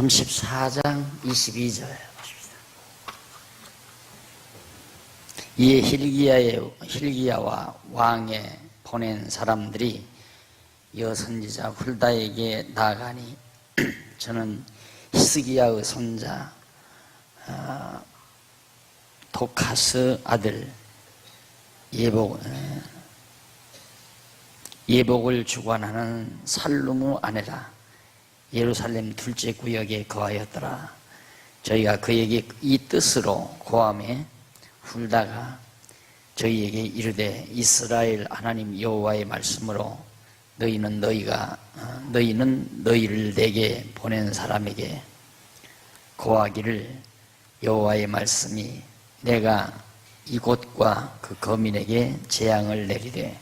34장 22절 보십시다. 이에 힐기야와 왕에 보낸 사람들이 여선지자 훌다에게 나아가니 저는 히스기야의 손자 도카스 아들 예복을 주관하는 살룸의 아내라. 예루살렘 둘째 구역에 거하였더라. 저희가 그에게 이 뜻으로 고함에 훌다가 저희에게 이르되 이스라엘 하나님 여호와의 말씀으로 너희는 너희를 내게 보낸 사람에게 고하기를 여호와의 말씀이 내가 이곳과 그 거민에게 재앙을 내리되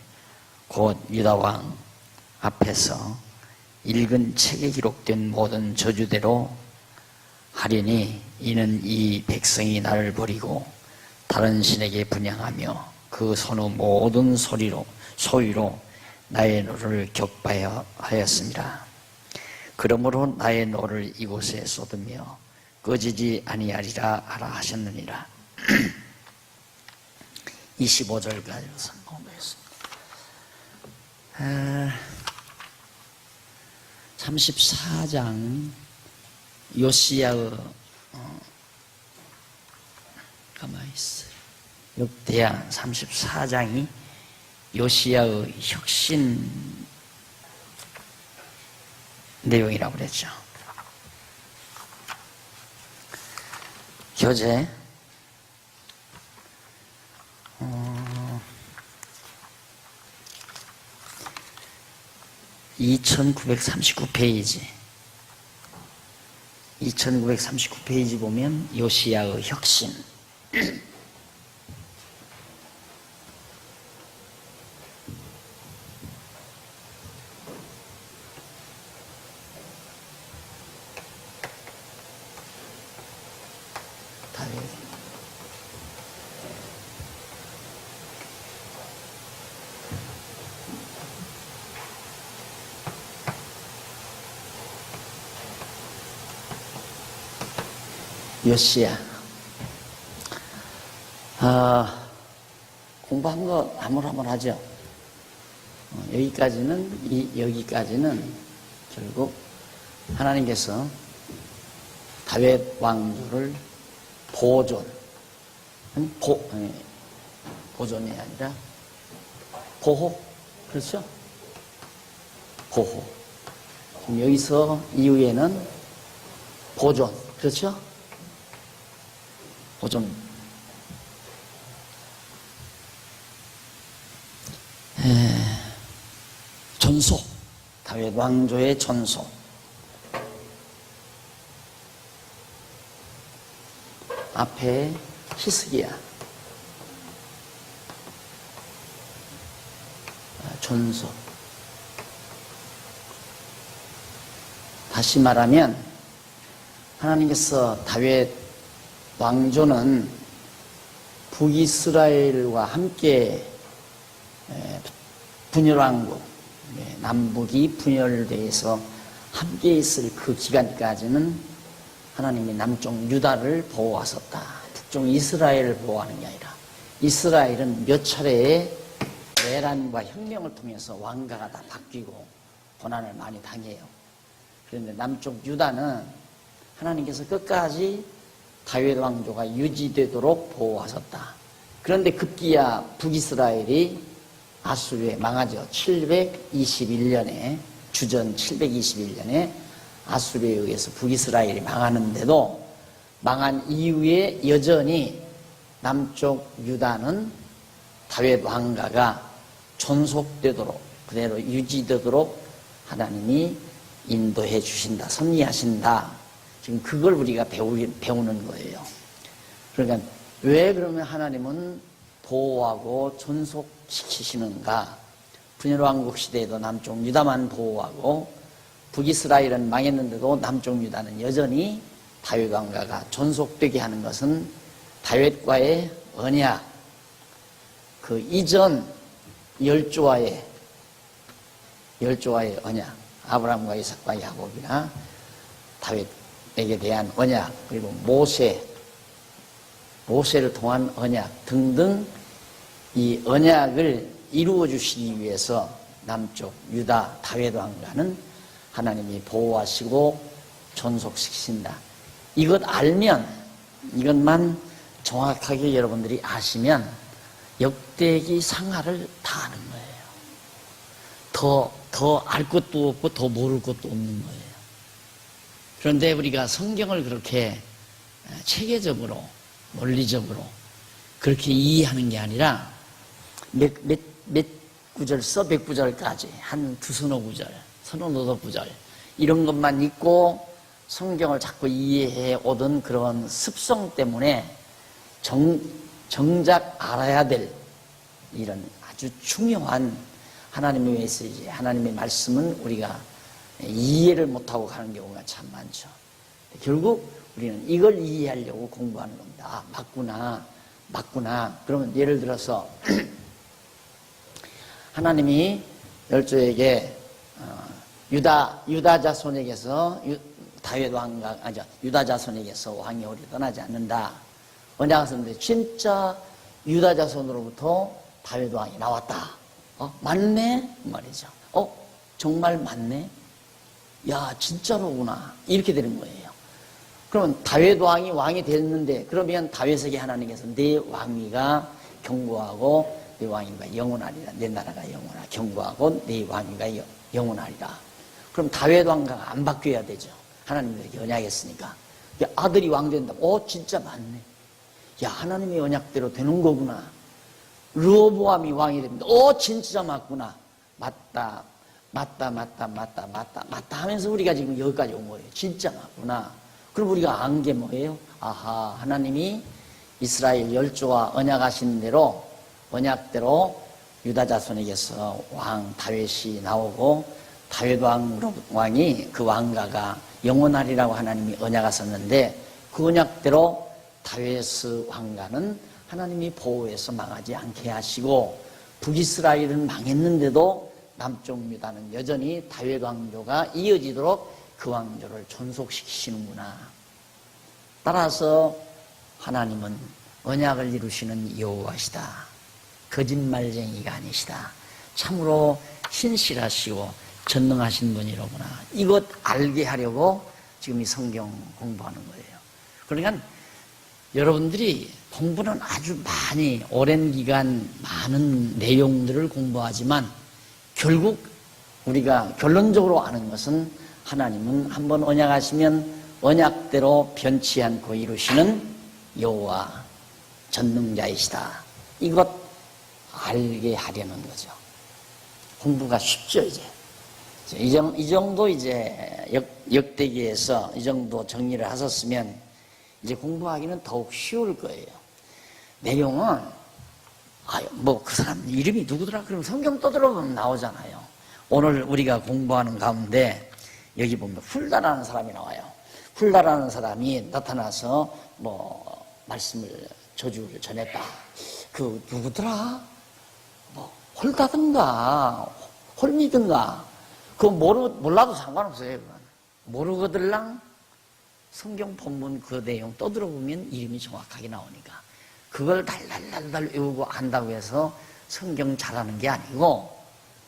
곧 유다 왕 앞에서 읽은 책에 기록된 모든 저주대로 하리니 이는 이 백성이 나를 버리고 다른 신에게 분향하며 그 손의 모든 소위로 나의 노를 격파하였습니다. 그러므로 나의 노를 이곳에 쏟으며 꺼지지 아니하리라 하라 하셨느니라. 25절까지 공부했습니다. 34장 요시야의 가만히 있어요. 역대하 34장이 요시야의 혁신 내용이라고 그랬죠. 교재 2939페이지 2939페이지 보면 요시야의 혁신 요시야. 공부한 거 한번 하죠. 여기까지는 결국 하나님께서 다윗 왕조를 보존이 아니라 보호, 그렇죠? 보호. 여기서 이후에는 보존, 그렇죠? 보존. 전소. 다윗 왕조의 전소. 앞에 히스기야. 전소. 다시 말하면 하나님께서 다윗 왕조는 북이스라엘과 함께 분열왕국, 남북이 분열돼서 함께 있을 그 기간까지는 하나님이 남쪽 유다를 보호하셨다. 북쪽 이스라엘을 보호하는 게 아니라 이스라엘은 몇 차례의 내란과 혁명을 통해서 왕가가 다 바뀌고 고난을 많이 당해요. 그런데 남쪽 유다는 하나님께서 끝까지 다윗 왕조가 유지되도록 보호하셨다. 그런데 급기야 북이스라엘이 아수르에 망하죠. 721년에 주전 721년에 아수르에 의해서 북이스라엘이 망하는데도 망한 이후에 여전히 남쪽 유다는 다윗 왕가가 존속되도록 그대로 유지되도록 하나님이 인도해 주신다. 섭리하신다. 지금 그걸 우리가 배우는 거예요. 그러니까 왜 그러면 하나님은 보호하고 존속시키시는가? 분열왕국 시대에도 남쪽 유다만 보호하고 북이스라엘은 망했는데도 남쪽 유다는 여전히 다윗 왕가가 존속되게 하는 것은 다윗과의 언약, 그 이전 열조와의 언약, 아브라함과 이삭과 야곱이나 다윗 에게 대한 언약, 그리고 모세를 통한 언약 등등 이 언약을 이루어 주시기 위해서 남쪽 유다 다윗 왕가는 하나님이 보호하시고 존속시키신다. 이것 알면, 이것만 정확하게 여러분들이 아시면 역대기 상하를 다 아는 거예요. 더 알 것도 없고 더 모를 것도 없는 거예요. 그런데 우리가 성경을 그렇게 체계적으로, 논리적으로 그렇게 이해하는 게 아니라 몇 구절 써, 몇 구절까지, 한 두서너 구절, 서너 구절, 이런 것만 읽고 성경을 자꾸 이해해 오던 그런 습성 때문에 정작 알아야 될 이런 아주 중요한 하나님의 메시지, 하나님의 말씀은 우리가 이해를 못하고 가는 경우가 참 많죠. 결국 우리는 이걸 이해하려고 공부하는 겁니다. 아, 맞구나. 그러면 예를 들어서 하나님이 열조에게 유다 자손에게서 다윗 왕가, 유다 자손에게서 왕이 오래 떠나지 않는다. 언약을 썼는데 진짜 유다 자손으로부터 다윗 왕이 나왔다. 맞네? 말이죠. 정말 맞네? 야, 진짜로구나. 이렇게 되는 거예요. 그러면 다윗 왕이 됐는데, 그러면 다윗에게 하나님께서 내 왕위가 견고하고 내 왕위가 영원하리라. 내 나라가 영원하리라. 견고하고 내 왕위가 영원하리라. 그럼 다윗 왕가가 안 바뀌어야 되죠. 하나님이 언약했으니까. 아들이 왕 된다고. 진짜 맞네. 야, 하나님의 언약대로 되는 거구나. 르호보암이 왕이 됩니다. 진짜 맞구나. 맞다 하면서 우리가 지금 여기까지 온 거예요. 진짜 맞구나. 그럼 우리가 안 게 뭐예요? 아하, 하나님이 이스라엘 열조와 언약하신 대로, 언약대로 유다 자손에게서 왕 다윗이 나오고 다윗 왕이 그 왕가가 영원하리라고 하나님이 언약하셨는데, 그 언약대로 다윗 왕가는 하나님이 보호해서 망하지 않게 하시고, 북이스라엘은 망했는데도 남쪽 유다는 여전히 다윗 왕조가 이어지도록 그 왕조를 존속시키시는구나. 따라서 하나님은 언약을 이루시는 여호와시다. 거짓말쟁이가 아니시다. 참으로 신실하시고 전능하신 분이로구나. 이것 알게 하려고 지금 이 성경 공부하는 거예요. 그러니까 여러분들이 공부는 아주 많이 오랜 기간 많은 내용들을 공부하지만 결국 우리가 결론적으로 아는 것은 하나님은 한번 언약하시면 언약대로 변치 않고 이루시는 여호와 전능자이시다. 이것 알게 하려는 거죠. 공부가 쉽죠, 이제. 이 정도 이제 역대기에서 이 정도 정리를 하셨으면 이제 공부하기는 더욱 쉬울 거예요. 내용은 그 사람 이름이 누구더라? 그럼 성경 떠들어보면 나오잖아요. 오늘 우리가 공부하는 가운데 여기 보면 훌다라는 사람이 나와요. 훌다라는 사람이 나타나서 말씀을 저주를 전했다. 그 누구더라? 홀다든가 홀미든가 그거 몰라도 상관없어요. 그건. 모르거들랑 성경 본문 그 내용 떠들어보면 이름이 정확하게 나오니까 그걸 달달달달 외우고 안다고 해서 성경 잘하는 게 아니고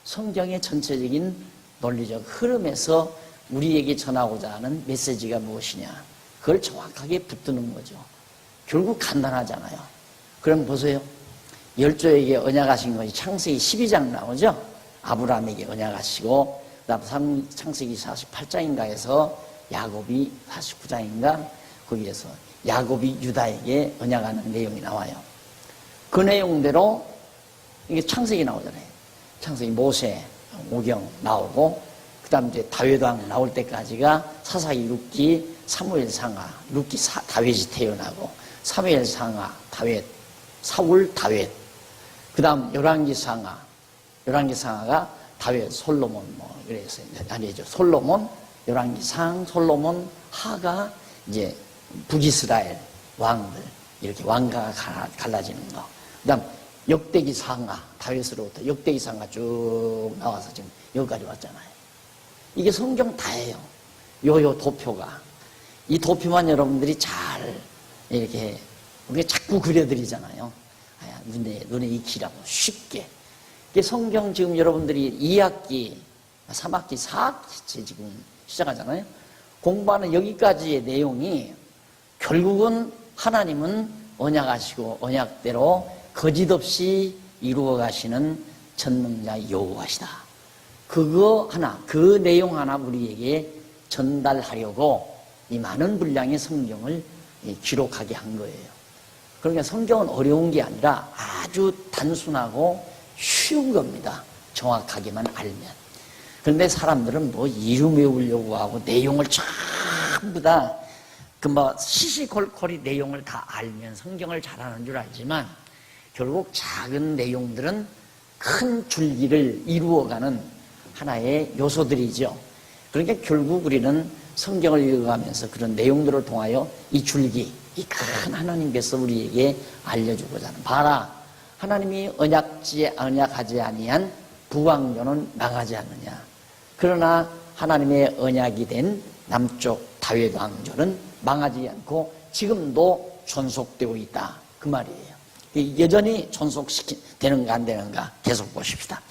성경의 전체적인 논리적 흐름에서 우리에게 전하고자 하는 메시지가 무엇이냐 그걸 정확하게 붙드는 거죠. 결국 간단하잖아요. 그럼 보세요. 열조에게 언약하신 것이 창세기 12장 나오죠. 아브라함에게 언약하시고 그 다음 창세기 48장인가 해서 야곱이 49장인가 거기에서 야곱이 유다에게 언약하는 내용이 나와요. 그 내용대로 이게 창세기 나오잖아요. 창세기 모세 5경 나오고 그 다음 이제 다윗 왕 나올 때까지가 사사기 6기 사무엘 상하 다윗이 태어나고 사무엘 상하 다윗 사울 다윗 그 다음 열왕기 상하가 다윗 솔로몬 그래서 아니죠. 솔로몬 열왕기상 솔로몬 하가 이제 북이스라엘 왕들 이렇게 왕가가 갈라지는 거. 그다음 역대기 상하 다윗으로부터 역대기 상하 쭉 나와서 지금 여기까지 왔잖아요. 이게 성경 다예요. 요 도표가 이 도표만 여러분들이 잘 이렇게 우리가 자꾸 그려드리잖아요. 눈에 익히라고 쉽게. 성경 지금 여러분들이 2학기, 3학기, 4학기째 지금 시작하잖아요. 공부하는 여기까지의 내용이 결국은 하나님은 언약하시고 언약대로 거짓없이 이루어 가시는 전능자 여호와시다. 그거 하나, 그 내용 하나 우리에게 전달하려고 이 많은 분량의 성경을 기록하게 한 거예요. 그러니까 성경은 어려운 게 아니라 아주 단순하고 쉬운 겁니다. 정확하게만 알면. 그런데 사람들은 뭐 이름 외우려고 하고 내용을 전부 다 시시콜콜이 내용을 다 알면 성경을 잘하는 줄 알지만 결국 작은 내용들은 큰 줄기를 이루어가는 하나의 요소들이죠. 그러니까 결국 우리는 성경을 읽어가면서 그런 내용들을 통하여 이 줄기, 이 큰 하나님께서 우리에게 알려주고자 하는, 봐라, 하나님이 언약하지 아니한 북왕조는 망하지 않느냐. 그러나 하나님의 언약이 된 남쪽 다윗 왕조는 망하지 않고 지금도 존속되고 있다. 그 말이에요. 여전히 존속되는가 안 되는가 계속 보십시다.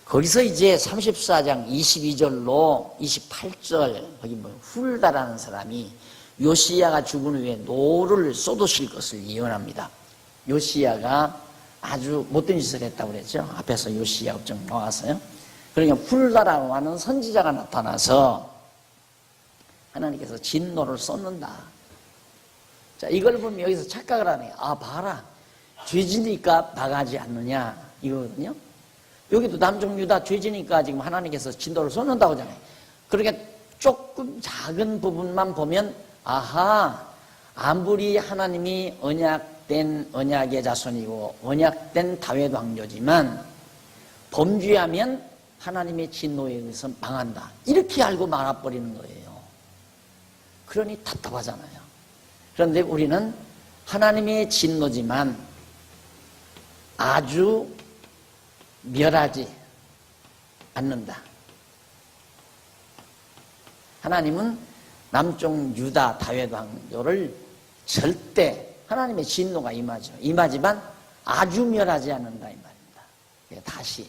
거기서 이제 34장 22절로 28절, 거기 훌다라는 사람이 요시야가 죽은 후에 노를 쏟으실 것을 예언합니다. 요시야가 아주 못된 짓을 했다고 그랬죠. 앞에서 요시야 업적 나왔어요. 그러니까 훌다라고 하는 선지자가 나타나서 하나님께서 진노를 쏟는다. 자, 이걸 보면 여기서 착각을 하네. 봐라. 죄지니까 망하지 않느냐. 이거거든요. 여기도 남쪽 유다 죄지니까 지금 하나님께서 진노를 쏟는다고 하잖아요. 그러니까 조금 작은 부분만 보면, 아무리 하나님이 언약된 언약의 자손이고 언약된 다윗 왕조지만 범죄하면 하나님의 진노에 의해서 망한다. 이렇게 알고 말아버리는 거예요. 그러니 답답하잖아요. 그런데 우리는 하나님의 진노지만 아주 멸하지 않는다. 하나님은 남쪽 유다 다윗 왕조를 절대 하나님의 진노가 임하지만 아주 멸하지 않는다 이 말입니다. 다시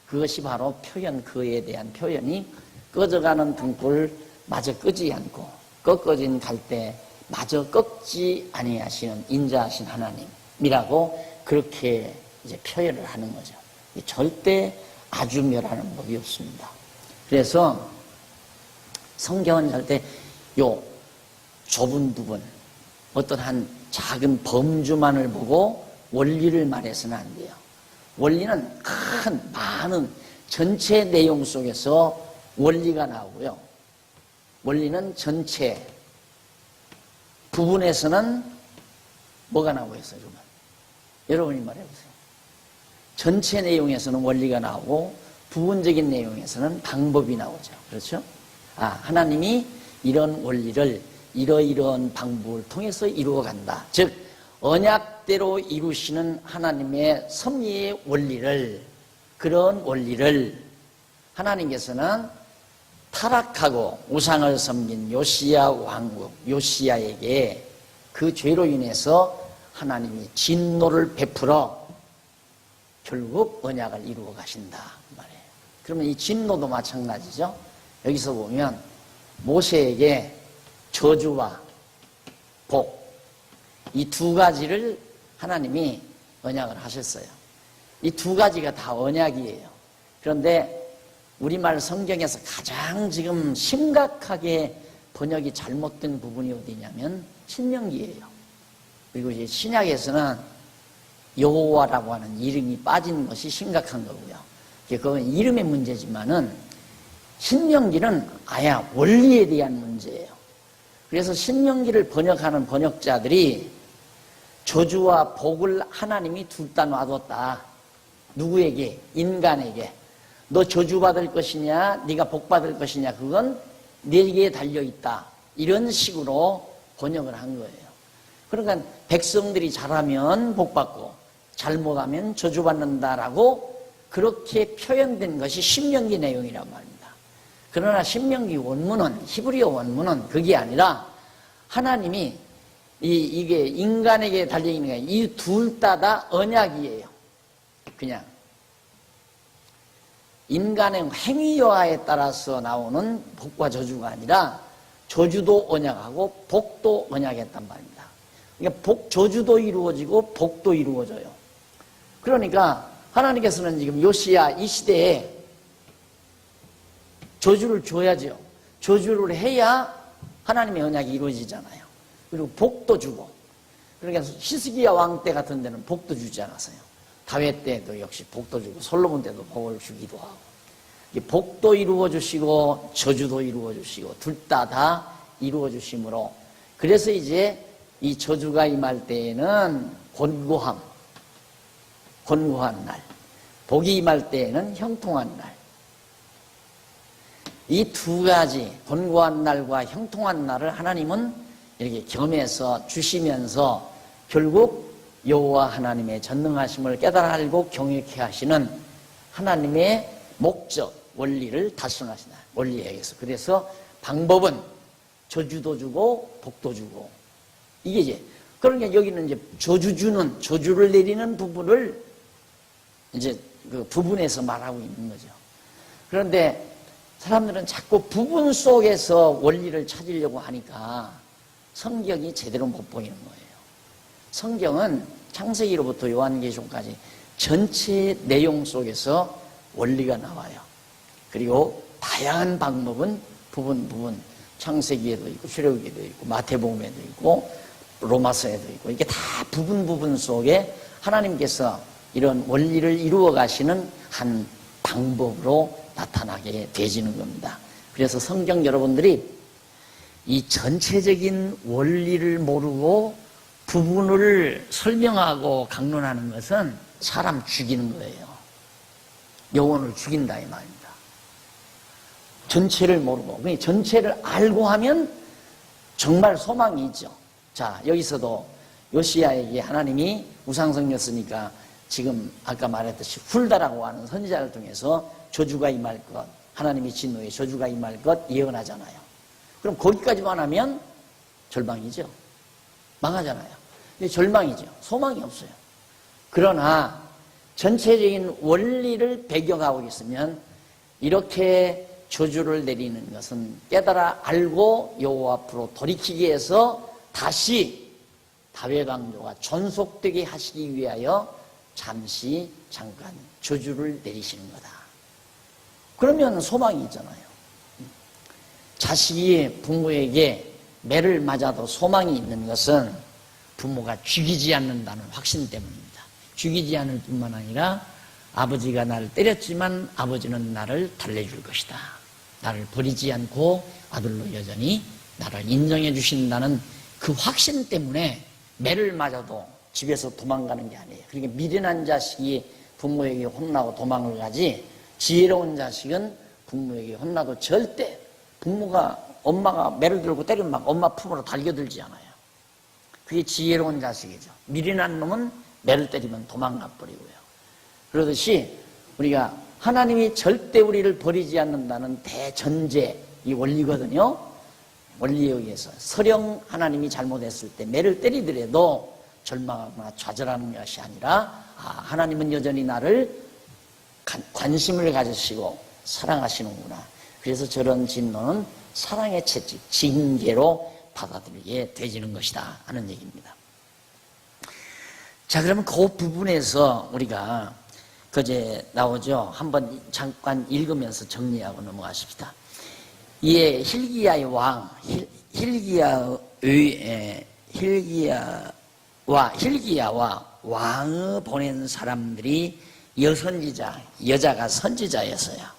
그것이 바로 그에 대한 표현이 꺼져가는 등불 마저 끄지 않고 꺾어진 갈대 마저 꺾지 아니하시는 인자하신 하나님이라고 그렇게 이제 표현을 하는 거죠. 절대 아주 멸하는 법이 없습니다. 그래서 성경은 절대 요 좁은 부분, 어떤 한 작은 범주만을 보고 원리를 말해서는 안 돼요. 원리는 많은 전체 내용 속에서 원리가 나오고요. 원리는 전체 부분에서는 뭐가 나오고 있어요, 여러분? 여러분이 말해보세요. 전체 내용에서는 원리가 나오고 부분적인 내용에서는 방법이 나오죠. 그렇죠? 하나님이 이런 원리를 이러이러한 방법을 통해서 이루어간다. 즉 언약대로 이루시는 하나님의 섭리의 원리를, 그런 원리를 하나님께서는 타락하고 우상을 섬긴 요시야 왕국, 요시야에게 그 죄로 인해서 하나님이 진노를 베풀어 결국 언약을 이루어 가신다 말이에요. 그러면 이 진노도 마찬가지죠. 여기서 보면 모세에게 저주와 복, 이 두 가지를 하나님이 언약을 하셨어요. 이 두 가지가 다 언약이에요. 그런데 우리말 성경에서 가장 지금 심각하게 번역이 잘못된 부분이 어디냐면 신명기예요. 그리고 이제 신약에서는 여호와라고 하는 이름이 빠진 것이 심각한 거고요. 그건 이름의 문제지만은 신명기는 아야 원리에 대한 문제예요. 그래서 신명기를 번역하는 번역자들이 저주와 복을 하나님이 둘 다 놔뒀다. 누구에게? 인간에게. 너 저주받을 것이냐 네가 복받을 것이냐 그건 네게 달려있다. 이런 식으로 번역을 한 거예요. 그러니까 백성들이 잘하면 복받고 잘못하면 저주받는다라고 그렇게 표현된 것이 신명기 내용이란 말입니다. 그러나 신명기 원문은, 히브리어 원문은 그게 아니라 하나님이 이게 인간에게 달려있는 거예요. 이 둘 다 언약이에요. 그냥 인간의 행위 여하에 따라서 나오는 복과 저주가 아니라 저주도 언약하고 복도 언약했단 말입니다. 그러니까 저주도 이루어지고 복도 이루어져요. 그러니까 하나님께서는 지금 요시야 이 시대에 저주를 줘야죠. 저주를 해야 하나님의 언약이 이루어지잖아요. 그리고 복도 주고. 그러니까 히스기야 왕 때 같은 데는 복도 주지 않았어요. 다윗 때도 역시 복도 주고 솔로몬 때도 복을 주기도 하고. 복도 이루어 주시고 저주도 이루어 주시고 둘 다 이루어 주심으로, 그래서 이제 이 저주가 임할 때에는 곤고한 날, 복이 임할 때에는 형통한 날. 이 두 가지 곤고한 날과 형통한 날을 하나님은 이렇게 겸해서 주시면서 결국 여호와 하나님의 전능하심을 깨달아 알고 경외케 하시는 하나님의 목적, 원리를 달성하시나, 원리에서. 그래서 방법은 저주도 주고 복도 주고. 이게 이제, 그러니까 여기는 이제 저주를 내리는 부분을 이제 그 부분에서 말하고 있는 거죠. 그런데 사람들은 자꾸 부분 속에서 원리를 찾으려고 하니까 성경이 제대로 못 보이는 거예요. 성경은 창세기로부터 요한계시록까지 전체 내용 속에서 원리가 나와요. 그리고 다양한 방법은 부분 창세기에도 있고 출애굽기에도 있고 마태복음에도 있고 로마서에도 있고, 이게 다 부분 속에 하나님께서 이런 원리를 이루어 가시는 한 방법으로 나타나게 되지는 겁니다. 그래서 성경 여러분들이 이 전체적인 원리를 모르고 부분을 설명하고 강론하는 것은 사람 죽이는 거예요. 영혼을 죽인다 이 말입니다. 전체를 모르고, 그러니까 전체를 알고 하면 정말 소망이 있죠. 자, 여기서도 요시야에게 하나님이 우상성렸으니까 지금 아까 말했듯이 훌다라고 하는 선지자를 통해서 저주가 임할 것, 하나님의 진노에 저주가 임할 것 예언하잖아요. 그럼 거기까지만 하면 절망이죠. 망하잖아요. 근데 절망이죠. 소망이 없어요. 그러나 전체적인 원리를 배경하고 있으면 이렇게 저주를 내리는 것은 깨달아 알고 여호와 앞으로 돌이키기 위해서 다시 다윗 왕조가 존속되게 하시기 위하여 잠깐 저주를 내리시는 거다. 그러면 소망이 있잖아요. 자식이 부모에게 매를 맞아도 소망이 있는 것은 부모가 죽이지 않는다는 확신 때문입니다. 죽이지 않을 뿐만 아니라 아버지가 나를 때렸지만 아버지는 나를 달래줄 것이다. 나를 버리지 않고 아들로 여전히 나를 인정해 주신다는 그 확신 때문에 매를 맞아도 집에서 도망가는 게 아니에요. 그러니까 미련한 자식이 부모에게 혼나고 도망을 가지, 지혜로운 자식은 부모에게 혼나도 절대 엄마가 매를 들고 때리면 막 엄마 품으로 달겨들지 않아요. 그게 지혜로운 자식이죠. 미련한 놈은 매를 때리면 도망가 버리고요. 그러듯이 우리가 하나님이 절대 우리를 버리지 않는다는 대전제, 이 원리거든요. 원리에 의해서 설령 하나님이 잘못했을 때 매를 때리더라도 절망하거나 좌절하는 것이 아니라, 하나님은 여전히 나를 관심을 가지시고 사랑하시는구나. 그래서 저런 진노는 사랑의 채찍, 징계로 받아들이게 되지는 것이다 하는 얘기입니다. 자, 그러면 그 부분에서 우리가 그제 나오죠. 한번 잠깐 읽으면서 정리하고 넘어가십시다. 이에 hil기야와 왕을 보낸 사람들이 여자가 선지자였어요.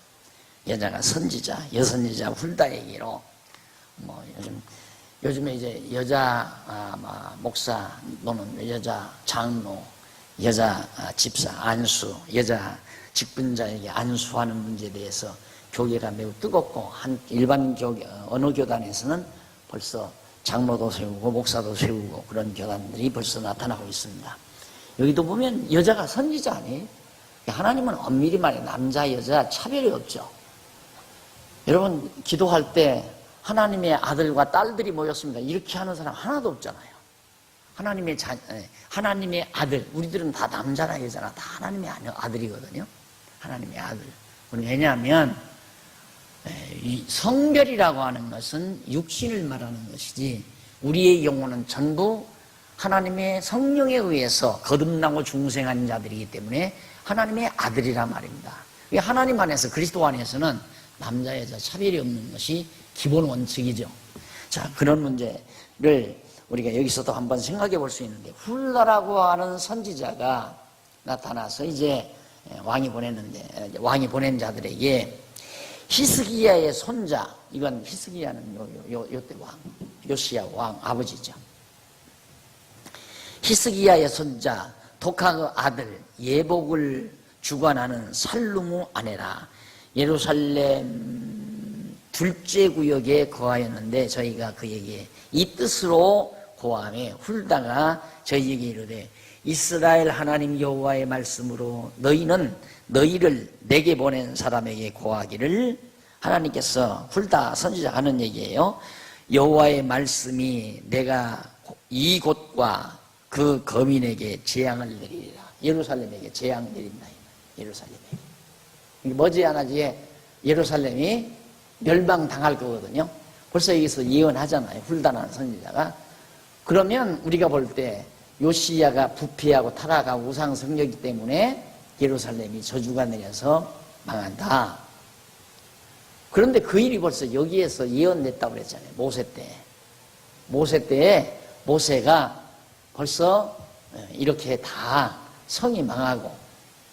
여선지자 훌다에게로, 요즘에 이제 여자 목사 또는 여자 장로, 여자 집사 안수, 여자 직분자에게 안수하는 문제에 대해서 교계가 매우 뜨겁고, 일반 어느 교단에서는 벌써 장로도 세우고 목사도 세우고 그런 교단들이 벌써 나타나고 있습니다. 여기도 보면 여자가 선지자 아니에요? 하나님은 엄밀히 말해 남자 여자 차별이 없죠. 여러분 기도할 때 하나님의 아들과 딸들이 모였습니다. 이렇게 하는 사람 하나도 없잖아요. 하나님의 아들, 우리들은 다 남자나 여자나 다 하나님의 아들이거든요. 하나님의 아들. 왜냐하면 이 성별이라고 하는 것은 육신을 말하는 것이지 우리의 영혼은 전부 하나님의 성령에 의해서 거듭나고 중생한 자들이기 때문에 하나님의 아들이라 말입니다. 하나님 안에서, 그리스도 안에서는 남자 여자 차별이 없는 것이 기본 원칙이죠. 자, 그런 문제를 우리가 여기서도 한번 생각해 볼 수 있는데, 훌라라고 하는 선지자가 나타나서 이제 왕이 보낸 자들에게 히스기야의 손자, 이건 히스기야는 요때 왕, 요시야 왕 아버지죠. 히스기야의 손자 독하의 아들 예복을 주관하는 살루무 아내라 예루살렘 둘째 구역에 거하였는데 저희가 그에게 이 뜻으로 고함에 훌다가 저희에게 이르되 이스라엘 하나님 여호와의 말씀으로 너희는 너희를 내게 보낸 사람에게 고하기를, 하나님께서 훌다 선지자가 하는 얘기예요. 여호와의 말씀이 내가 이 곳과 그 거민에게 재앙을 내리리라. 예루살렘에게 재앙 내린다. 예루살렘에게. 머지않아지 예루살렘이 멸망당할 거거든요. 벌써 여기서 예언하잖아요. 훌다라는 선지자가. 그러면 우리가 볼 때 요시야가 부패하고 타락하고 우상 성령이기 때문에 예루살렘이 저주가 내려서 망한다. 그런데 그 일이 벌써 여기에서 예언됐다고 그랬잖아요. 모세 때에 모세가 벌써 이렇게 다 성이 망하고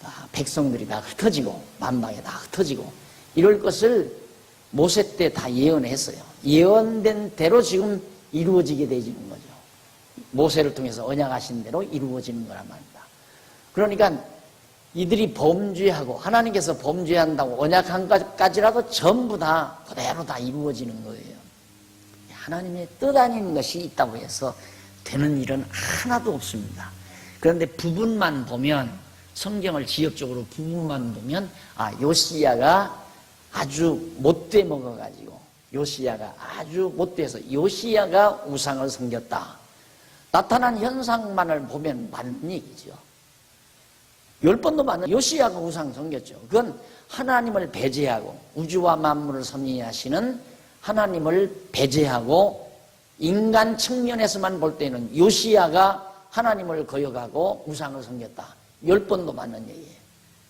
다 백성들이 다 흩어지고 만방에 다 흩어지고 이럴 것을 모세 때 다 예언했어요. 예언된 대로 지금 이루어지게 되지는 거죠. 모세를 통해서 언약하신 대로 이루어지는 거란 말입니다. 그러니까 이들이 범죄하고 하나님께서 범죄한다고 언약한 것까지라도 전부 다 그대로 다 이루어지는 거예요. 하나님의 뜻 아닌 것이 있다고 해서 되는 일은 하나도 없습니다. 그런데 부분만 보면, 성경을 지역적으로 부분만 보면 요시야가 아주 못돼 먹어가지고 요시야가 아주 못돼서 요시야가 우상을 섬겼다. 나타난 현상만을 보면 맞는 얘기죠. 10번도 맞는, 요시야가 우상 섬겼죠. 그건 하나님을 배제하고 우주와 만물을 섭리하시는 하나님을 배제하고 인간 측면에서만 볼 때는 요시야가 하나님을 거역하고 우상을 섬겼다. 10번도 맞는 얘기예요.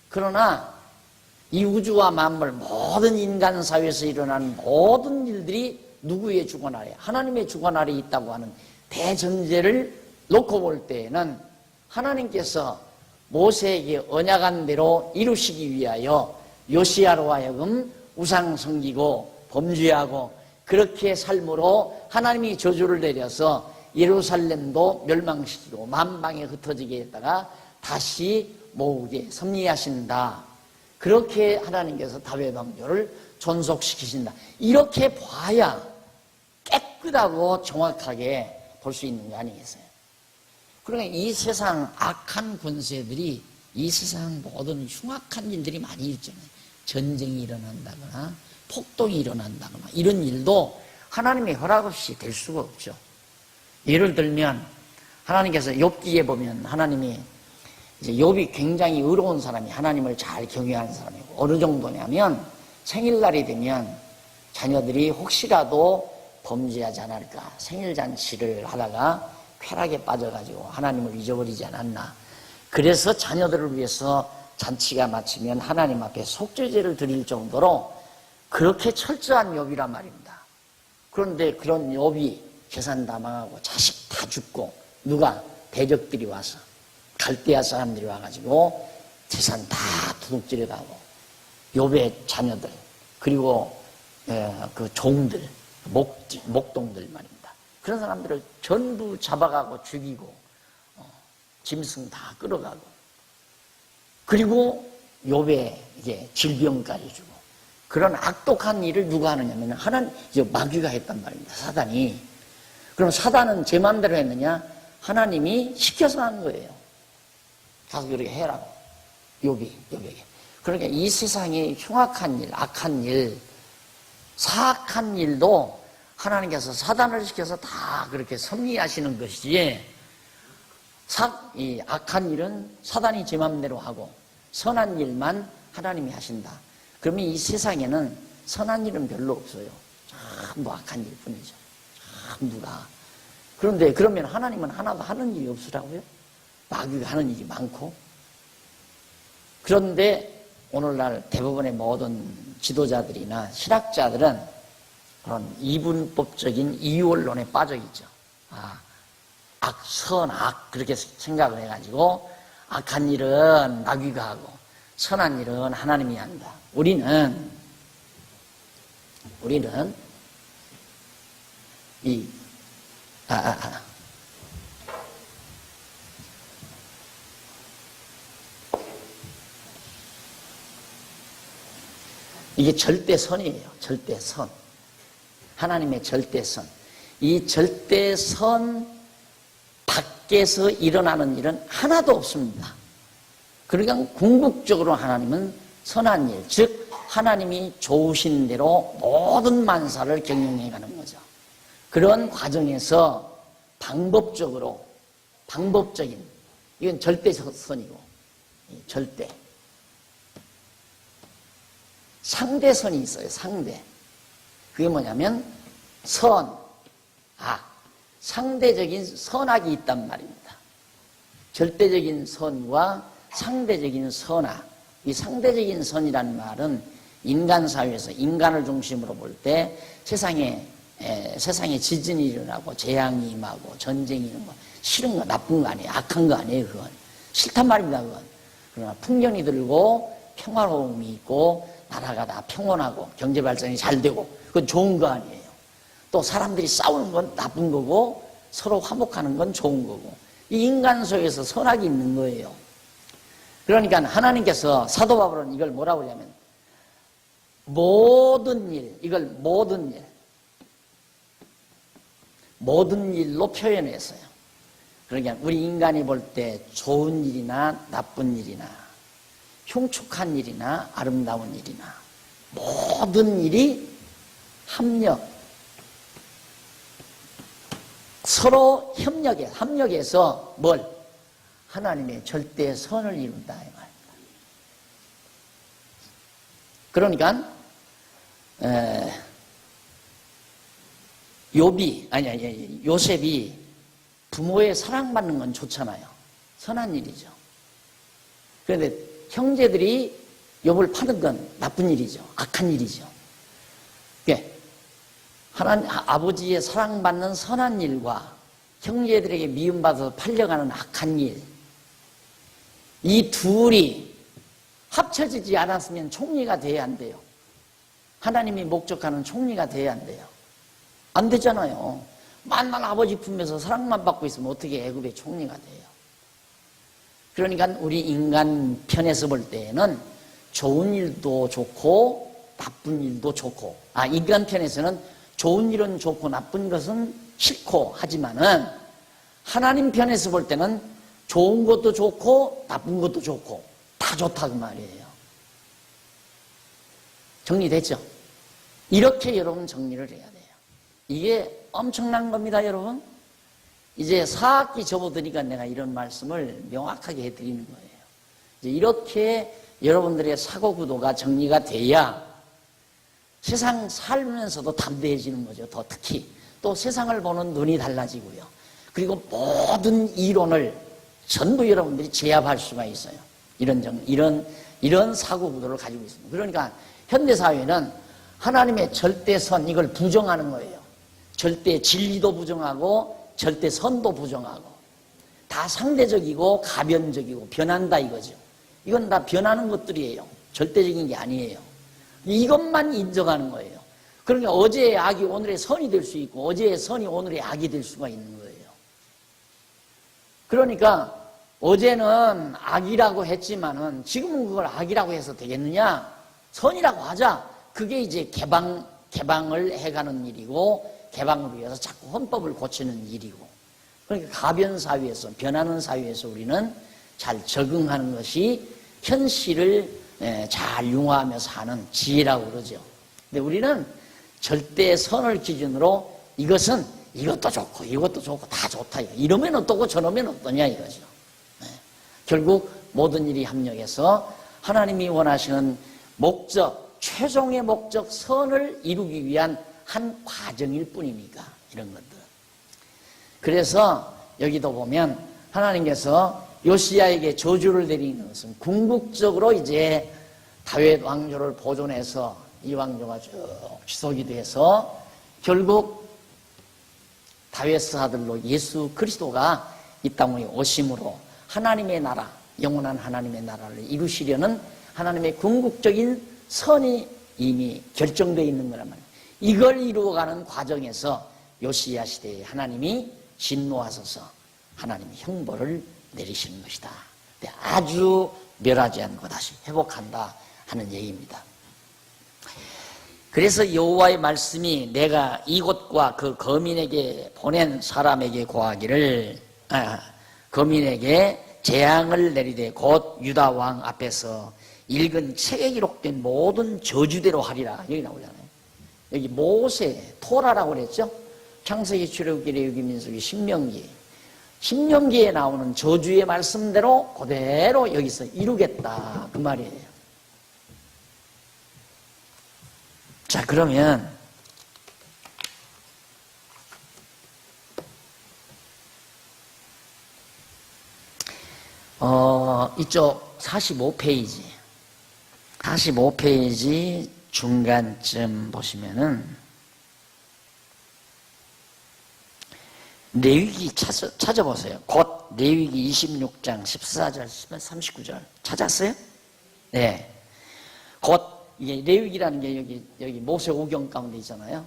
그러나 이 우주와 만물 모든 인간 사회에서 일어나는 모든 일들이 누구의 주권 아래, 하나님의 주권 아래 있다고 하는 대전제를 놓고 볼 때에는 하나님께서 모세에게 언약한 대로 이루시기 위하여 요시야로 하여금 우상 섬기고 범죄하고 그렇게 삶으로 하나님이 저주를 내려서 예루살렘도 멸망시키고 만방에 흩어지게 했다가 다시 모으게 섭리하신다. 그렇게 하나님께서 다윗 왕조를 존속시키신다. 이렇게 봐야 깨끗하고 정확하게 볼 수 있는 거 아니겠어요? 그러니까 이 세상 악한 권세들이, 이 세상 모든 흉악한 일들이 많이 있잖아요. 전쟁이 일어난다거나 폭동이 일어난다거나 이런 일도 하나님의 허락 없이 될 수가 없죠. 예를 들면 하나님께서 욥기에 보면 하나님이 이제 욥이 굉장히 의로운 사람이, 하나님을 잘 경외하는 사람이고, 어느 정도냐면 생일날이 되면 자녀들이 혹시라도 범죄하지 않을까 생일잔치를 하다가 쾌락에 빠져가지고 하나님을 잊어버리지 않았나, 그래서 자녀들을 위해서 잔치가 마치면 하나님 앞에 속죄제를 드릴 정도로 그렇게 철저한 욥이란 말입니다. 그런데 그런 욥이 재산 다 망하고 자식 다 죽고, 누가? 대적들이 와서, 갈대아 사람들이 와가지고 재산 다 도둑질해가고, 욥의 자녀들 그리고 그 종들, 목동들 말입니다. 그런 사람들을 전부 잡아가고 죽이고 짐승 다 끌어가고, 그리고 욥의 이제 질병까지 주고, 그런 악독한 일을 누가 하느냐면 하나님, 마귀가 했단 말입니다. 사단이. 그럼 사단은 제 마음대로 했느냐? 하나님이 시켜서 한 거예요. 가서 그렇게 해라고. 욥에게. 그러니까 이 세상의 흉악한 일, 악한 일, 사악한 일도 하나님께서 사단을 시켜서 다 그렇게 섭리하시는 것이지, 이 악한 일은 사단이 제 맘대로 하고 선한 일만 하나님이 하신다. 그러면 이 세상에는 선한 일은 별로 없어요. 전부 악한 일뿐이죠. 전부가. 그런데 그러면 하나님은 하나도 하는 일이 없으라고요? 마귀가 하는 일이 많고. 그런데 오늘날 대부분의 모든 지도자들이나 신학자들은 그런 이분법적인 이원론에 빠져 있죠. 악, 선, 악 그렇게 생각을 해가지고 악한 일은 마귀가 하고 선한 일은 하나님이 한다. 우리는 이게 절대선이에요. 절대선. 하나님의 절대선. 이 절대선 밖에서 일어나는 일은 하나도 없습니다. 그러니까 궁극적으로 하나님은 선한 일, 즉 하나님이 좋으신 대로 모든 만사를 경영해 가는 거죠. 그런 과정에서 방법적인, 이건 절대선이고, 절대. 상대선이 있어요, 상대. 그게 뭐냐면, 상대적인 선악이 있단 말입니다. 절대적인 선과 상대적인 선악. 이 상대적인 선이라는 말은 인간 사회에서 인간을 중심으로 볼 때 세상에 지진이 일어나고 재앙이 임하고 전쟁이 일어나고 싫은 거, 나쁜 거 아니에요. 악한 거 아니에요. 그건 싫단 말입니다. 그건. 그러나 풍년이 들고 평화로움이 있고 나라가 다 평온하고 경제 발전이 잘 되고 그건 좋은 거 아니에요. 또 사람들이 싸우는 건 나쁜 거고 서로 화목하는 건 좋은 거고, 이 인간 속에서 선악이 있는 거예요. 그러니까 하나님께서 사도 바울은 이걸 뭐라고 하냐면 모든 일로 표현했어요. 그러니까 우리 인간이 볼 때 좋은 일이나 나쁜 일이나 흉측한 일이나 아름다운 일이나 모든 일이 서로 협력해서 하나님의 절대 선을 이룬다 이 말입니다. 그러니까 요셉이 부모의 사랑받는 건 좋잖아요. 선한 일이죠. 그런데 형제들이 욥을 파는 건 나쁜 일이죠. 악한 일이죠. 아버지의 사랑받는 선한 일과 형제들에게 미움받아서 팔려가는 악한 일, 이 둘이 합쳐지지 않았으면 총리가 돼야 안 돼요. 하나님이 목적하는 총리가 돼야 안 돼요. 안 되잖아요. 만만 아버지 품에서 사랑만 받고 있으면 어떻게 애굽의 총리가 돼요. 그러니까 우리 인간 편에서 볼 때에는 좋은 일도 좋고 나쁜 일도 좋고, 인간 편에서는 좋은 일은 좋고 나쁜 것은 싫고 하지만은 하나님 편에서 볼 때는 좋은 것도 좋고 나쁜 것도 좋고 다 좋다고 말이에요. 정리됐죠? 이렇게 여러분 정리를 해야 돼요. 이게 엄청난 겁니다, 여러분. 이제 4학기 접어드니까 내가 이런 말씀을 명확하게 해드리는 거예요. 이제 이렇게 여러분들의 사고구도가 정리가 돼야 세상 살면서도 담대해지는 거죠. 더 특히 또 세상을 보는 눈이 달라지고요. 그리고 모든 이론을 전부 여러분들이 제압할 수가 있어요. 이런 사고구도를 가지고 있습니다. 그러니까 현대사회는 하나님의 절대선, 이걸 부정하는 거예요. 절대 진리도 부정하고 절대 선도 부정하고 다 상대적이고 가변적이고 변한다 이거죠. 이건 다 변하는 것들이에요. 절대적인 게 아니에요. 이것만 인정하는 거예요. 그러니까 어제의 악이 오늘의 선이 될 수 있고 어제의 선이 오늘의 악이 될 수가 있는 거예요. 그러니까 어제는 악이라고 했지만은 지금은 그걸 악이라고 해서 되겠느냐? 선이라고 하자. 그게 이제 개방을 해가는 일이고 개방을 위해서 자꾸 헌법을 고치는 일이고, 그러니까 가변 사회에서, 변하는 사회에서 우리는 잘 적응하는 것이 현실을 잘 융화하며 사는 지혜라고 그러죠. 근데 우리는 절대 선을 기준으로 이것도 좋고 이것도 좋고 다 좋다. 이러면 어떠고 저러면 어떠냐 이거죠. 네. 결국 모든 일이 합력해서 하나님이 원하시는 목적, 최종의 목적 선을 이루기 위한 한 과정일 뿐이니까 이런 것들. 그래서 여기도 보면 하나님께서 요시야에게 저주를 내리는 것은 궁극적으로 이제 다윗 왕조를 보존해서 이 왕조가 쭉 지속이 돼서 결국 다윗의 아들로 예수 그리스도가 이 땅에 오심으로 하나님의 나라, 영원한 하나님의 나라를 이루시려는 하나님의 궁극적인 선이 이미 결정되어 있는 거란 말이에요. 이걸 이루어가는 과정에서 요시야 시대에 하나님이 진노하셔서 하나님이 형벌을 내리시는 것이다. 아주 멸하지 않고 다시 회복한다 하는 얘기입니다. 그래서 여호와의 말씀이 내가 이곳과 그 거민에게 보낸 사람에게 고하기를 거민에게 재앙을 내리되 곧 유다 왕 앞에서 읽은 책에 기록된 모든 저주대로 하리라. 여기 나오잖아요. 여기 모세, 토라라고 그랬죠. 창세기, 출애굽기, 레위기, 민수기, 신명기에 나오는 저주의 말씀대로 그대로 여기서 이루겠다 그 말이에요. 자, 그러면 이쪽 45페이지 중간쯤 보시면은 레위기 찾아보세요. 곧 레위기 26장 14절 39절 찾았어요? 네. 곧 이게 레위기라는 게 여기 모세오경 가운데 있잖아요.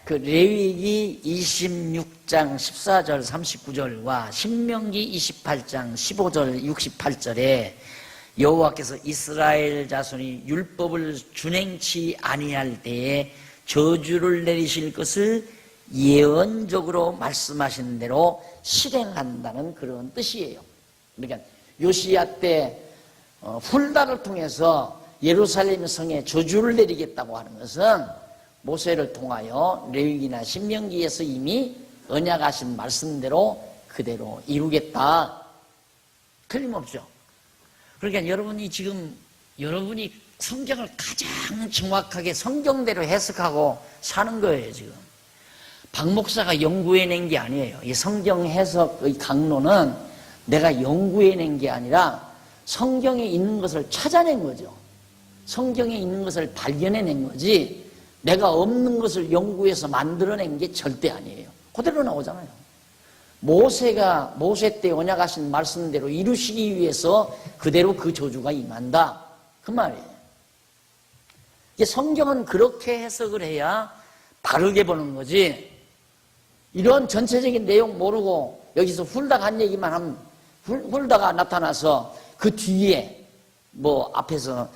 그 레위기 26장 14절 39절과 신명기 28장 15절 68절에 여호와께서 이스라엘 자손이 율법을 준행치 아니할 때에 저주를 내리실 것을 예언적으로 말씀하신 대로 실행한다는 그런 뜻이에요. 그러니까 요시야 때 훌다를 통해서 예루살렘 성에 저주를 내리겠다고 하는 것은 모세를 통하여 레위기나 신명기에서 이미 언약하신 말씀대로 그대로 이루겠다. 틀림없죠. 그러니까 여러분이 성경을 가장 정확하게 성경대로 해석하고 사는 거예요, 지금. 박 목사가 연구해낸 게 아니에요. 이 성경 해석의 강론은 내가 연구해낸 게 아니라 성경에 있는 것을 찾아낸 거죠. 성경에 있는 것을 발견해낸 거지 내가 없는 것을 연구해서 만들어낸 게 절대 아니에요. 그대로 나오잖아요. 모세 때 언약하신 말씀대로 이루시기 위해서 그대로 그 저주가 임한다. 그 말이에요. 성경은 그렇게 해석을 해야 바르게 보는 거지. 이런 전체적인 내용 모르고 여기서 훌다가 한 얘기만 하면 훌다가 나타나서 그 뒤에 앞에서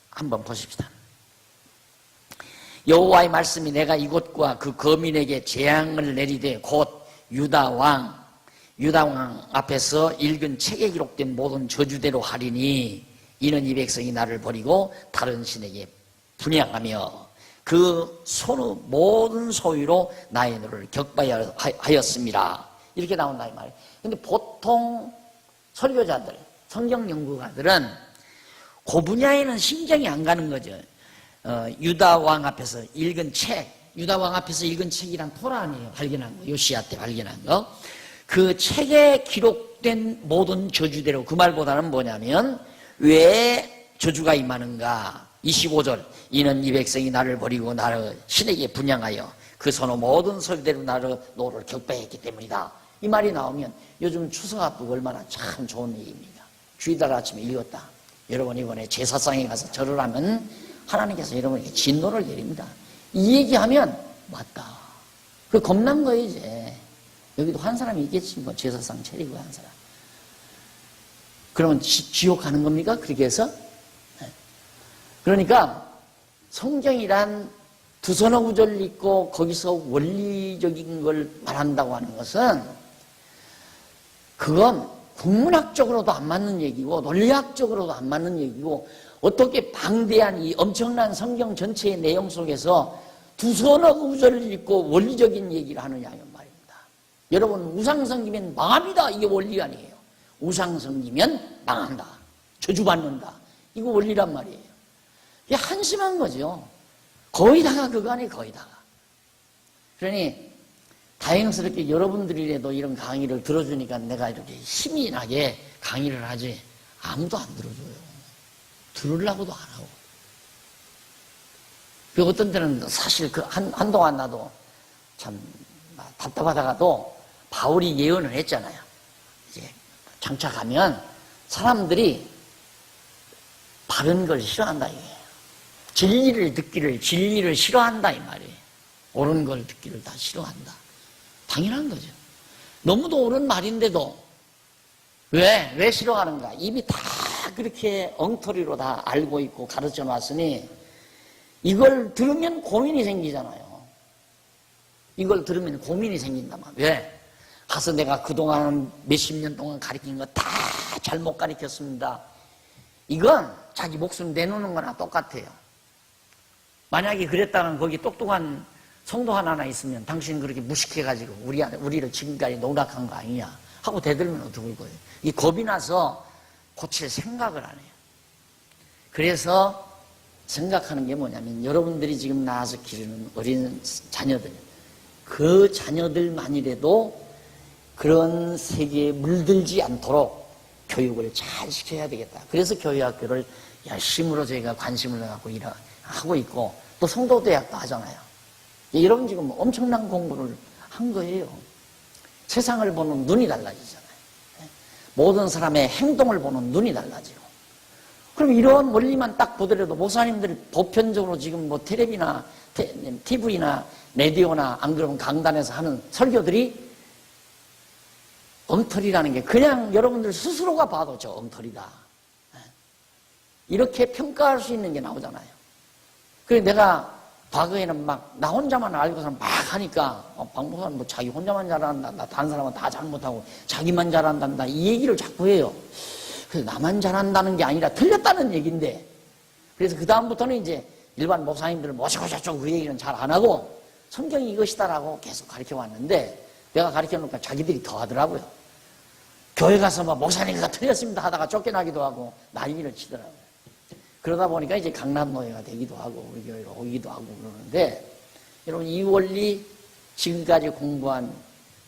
한번 보십시다. 여호와의 말씀이 내가 이곳과 그 거민에게 재앙을 내리되 곧 유다 왕 앞에서 읽은 책에 기록된 모든 저주대로 하리니 이는 이 백성이 나를 버리고 다른 신에게 분향하며 그 모든 소유로 나의 너를 격파하였습니다. 이렇게 나온다 이 말이에요. 근데 보통 설교자들, 성경 연구가들은 그 분야에는 신경이 안 가는 거죠. 유다 왕 앞에서 읽은 책, 유다 왕 앞에서 읽은 책이란 토라 아니에요. 발견한 거, 요시야 때 발견한 거. 그 책에 기록된 모든 저주대로, 그 말보다는 뭐냐면 왜 저주가 임하는가. 25절 이는 이 백성이 나를 버리고 나를 신에게 분향하여 그 선호 모든 소유대로 너를 격파했기 때문이다. 이 말이 나오면 요즘 추석 앞두고 얼마나 참 좋은 얘기입니다. 주일날 아침에 읽었다. 여러분 이번에 제사상에 가서 절을 하면 하나님께서 여러분에게 진노를 내립니다. 이 얘기하면 맞다. 그 겁난 거예요 이제. 여기도 한 사람이 있겠지 뭐 제사상 차리고 한 사람. 그러면 지옥 가는 겁니까? 그렇게 해서? 네. 그러니까 성경이란 두서너 구절 읽고 거기서 원리적인 걸 말한다고 하는 것은 그건 국문학적으로도 안 맞는 얘기고 논리학적으로도 안 맞는 얘기고 어떻게 방대한 이 엄청난 성경 전체의 내용 속에서 두서너 구절을 읽고 원리적인 얘기를 하느냐 이 말입니다. 여러분, 우상성기면 망합니다. 이게 원리 아니에요. 우상성기면 망한다, 저주받는다, 이거 원리란 말이에요. 이게 한심한 거죠. 거의 다가 그거 아니에요. 거의 다가. 그러니 다행스럽게 여러분들이라도 이런 강의를 들어주니까 내가 이렇게 힘이 나게 강의를 하지, 아무도 안 들어줘요. 들으려고도 안 하고. 그 어떤 때는 사실 한동안 나도 참 답답하다가도 바울이 예언을 했잖아요. 이제 장차 가면 사람들이 바른 걸 싫어한다 이게. 진리를 싫어한다 이 말이에요. 옳은 걸 듣기를 다 싫어한다. 당연한 거죠. 너무도 옳은 말인데도 왜 싫어하는가? 이미 다 그렇게 엉터리로 다 알고 있고 가르쳐 놨으니 이걸 들으면 고민이 생기잖아요. 이걸 들으면 고민이 생긴단 말이에요. 왜? 가서 내가 그동안 몇십 년 동안 가르친 거 다 잘못 가르쳤습니다. 이건 자기 목숨 내놓는 거나 똑같아요. 만약에 그랬다면 거기 똑똑한 성도 하나 있으면 당신 그렇게 무식해가지고 우리를 지금까지 농락한 거 아니냐 하고 대들면 어떡할 거예요. 이 겁이 나서 고칠 생각을 안 해요. 그래서 생각하는 게 뭐냐면 여러분들이 지금 낳아서 기르는 어린 자녀들, 그 자녀들만이라도 그런 세계에 물들지 않도록 교육을 잘 시켜야 되겠다. 그래서 교회학교를 열심으로 저희가 관심을 갖고 하고 있고 또 성도대학도 하잖아요. 여러분 지금 엄청난 공부를 한 거예요. 세상을 보는 눈이 달라지잖아요. 모든 사람의 행동을 보는 눈이 달라지고. 그럼 이런 원리만 딱 보더라도 목사님들이 보편적으로 지금 뭐 텔레비나 TV나 라디오나 안 그러면 강단에서 하는 설교들이 엉터리라는 게 그냥 여러분들 스스로가 봐도 저 엉터리다. 이렇게 평가할 수 있는 게 나오잖아요. 그래서 내가 과거에는 막 나 혼자만 알고서 막 하니까 박목사는 뭐 자기 혼자만 잘한다, 나 다른 사람은 다 잘못하고 자기만 잘한단다 이 얘기를 자꾸 해요. 그래서 나만 잘한다는 게 아니라 틀렸다는 얘기인데, 그래서 그 다음부터는 이제 일반 목사님들을 모시고 저쪽 그 얘기는 잘 안 하고 성경이 이것이다라고 계속 가르쳐 왔는데 내가 가르쳐 놓으니까 자기들이 더 하더라고요. 교회 가서 막 목사님이 틀렸습니다 하다가 쫓겨나기도 하고 난리를 치더라고요. 그러다 보니까 이제 강남노예가 되기도 하고 우리 교회로 오기도 하고 그러는데, 여러분 이 원리 지금까지 공부한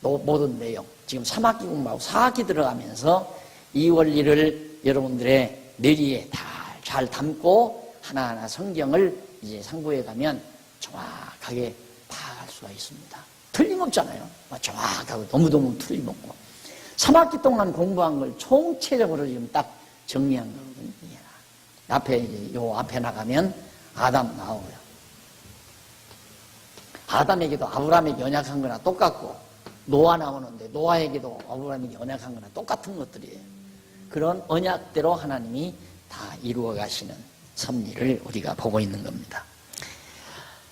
모든 내용, 지금 3학기 공부하고 4학기 들어가면서 이 원리를 여러분들의 뇌리에 다 잘 담고 하나하나 성경을 이제 상고에 가면 정확하게 파악할 수가 있습니다. 틀림없잖아요. 정확하고 너무너무 틀림없고. 3학기 동안 공부한 걸 총체적으로 지금 딱 정리한 거거든요. 앞에 이제 요 앞에 나가면 아담 나오고요. 아담에게도 아브라함에게 언약한 거나 똑같고, 노아 나오는데 노아에게도 아브라함에게 언약한 거나 똑같은 것들이에요. 그런 언약대로 하나님이 다 이루어 가시는 섭리를 우리가 보고 있는 겁니다.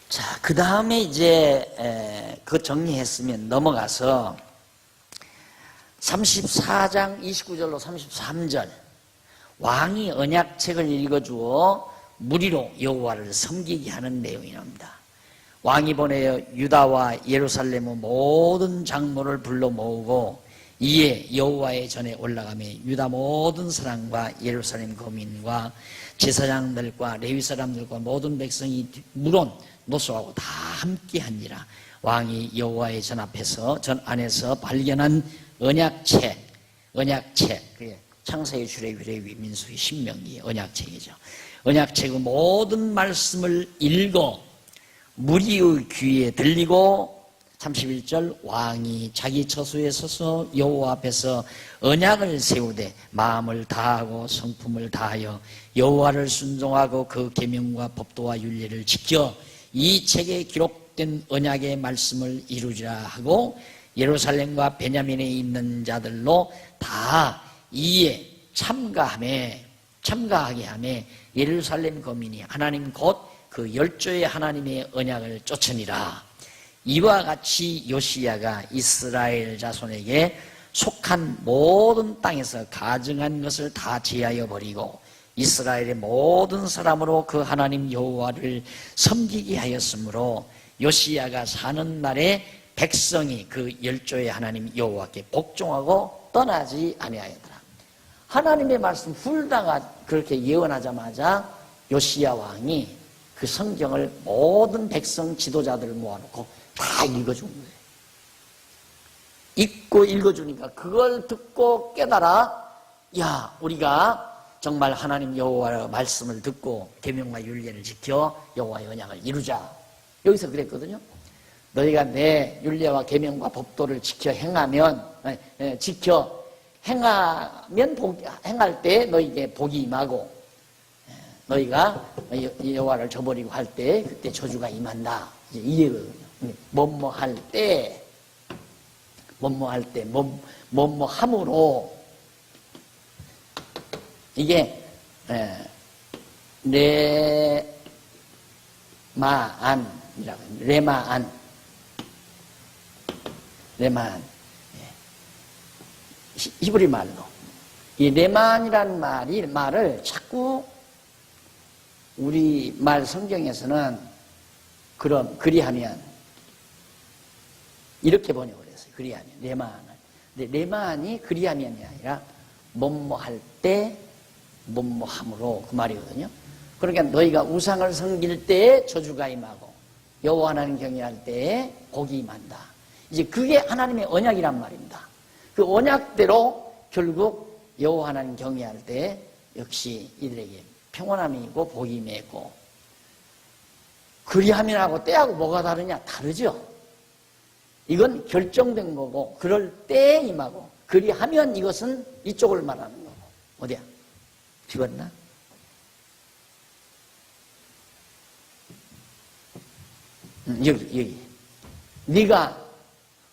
자, 그 다음에 이제 그 정리했으면 넘어가서 34장 29절로 33절, 왕이 언약책을 읽어주어 무리로 여호와를 섬기게 하는 내용이 나옵니다. 왕이 보내어 유다와 예루살렘의 모든 장로를 불러 모으고 이에 여호와의 전에 올라가며 유다 모든 사람과 예루살렘 거민과 제사장들과 레위 사람들과 모든 백성이 물론 노소하고 다 함께하니라. 왕이 여호와의 전 앞에서 전 안에서 발견한 언약책, 창세기, 출애굽, 레위기, 민수기, 신명기 언약책이죠. 언약책의 모든 말씀을 읽어 무리의 귀에 들리고, 31절, 왕이 자기 처소에 서서 여호와 앞에서 언약을 세우되 마음을 다하고 성품을 다하여 여호와를 순종하고 그 계명과 법도와 윤리를 지켜 이 책에 기록된 언약의 말씀을 이루리라 하고, 예루살렘과 베냐민에 있는 자들로 다 이에 참가하게 하매 예루살렘 거민이 하나님 곧 그 열조의 하나님의 언약을 쫓으니라. 이와 같이 요시야가 이스라엘 자손에게 속한 모든 땅에서 가증한 것을 다 제하여 버리고 이스라엘의 모든 사람으로 그 하나님 여호와를 섬기게 하였으므로 요시야가 사는 날에 백성이 그 열조의 하나님 여호와께 복종하고 떠나지 아니하였더라. 하나님의 말씀 훌다가 그렇게 예언하자마자 요시야 왕이 그 성경을 모든 백성 지도자들을 모아놓고 다 읽어준 거예요. 읽고 읽어주니까 그걸 듣고 깨달아, 야, 우리가 정말 하나님 여호와의 말씀을 듣고 계명과 율례를 지켜 여호와의 언약을 이루자. 여기서 그랬거든요. 너희가 내 율례와 계명과 법도를 지켜 행하면 행할 때 너희에게 복이 임하고, 너희가 여호와를 저버리고 할 때 그때 저주가 임한다. 이제 이 얘기거든요. 뭐뭐 할 때, 뭐뭐 함으로, 이게 레마안이라고 해요. 레마안. 히브리 말로 이 레마안이라는 말을 자꾸 우리 말 성경에서는 그리하면 이렇게 번역을 했어요. 그리하면 레마안을. 근데 레마안이 그리하면이 아니라 뭐뭐 할 때 뭐뭐 함으로 그 말이거든요. 그러니까 너희가 우상을 섬길 때에 저주가 임하고 여호와 하나님 경외할 때에 복이 임한다. 이제 그게 하나님의 언약이란 말입니다. 그 언약대로 결국 여호와 하나님 경외할 때 역시 이들에게 평안함이 있고 복이 임했고, 그리하면하고 때하고 뭐가 다르냐? 다르죠. 이건 결정된 거고, 그럴 때에 임하고, 그리하면 이것은 이쪽을 말하는 거고. 어디야? 비웠나? 여기. 네가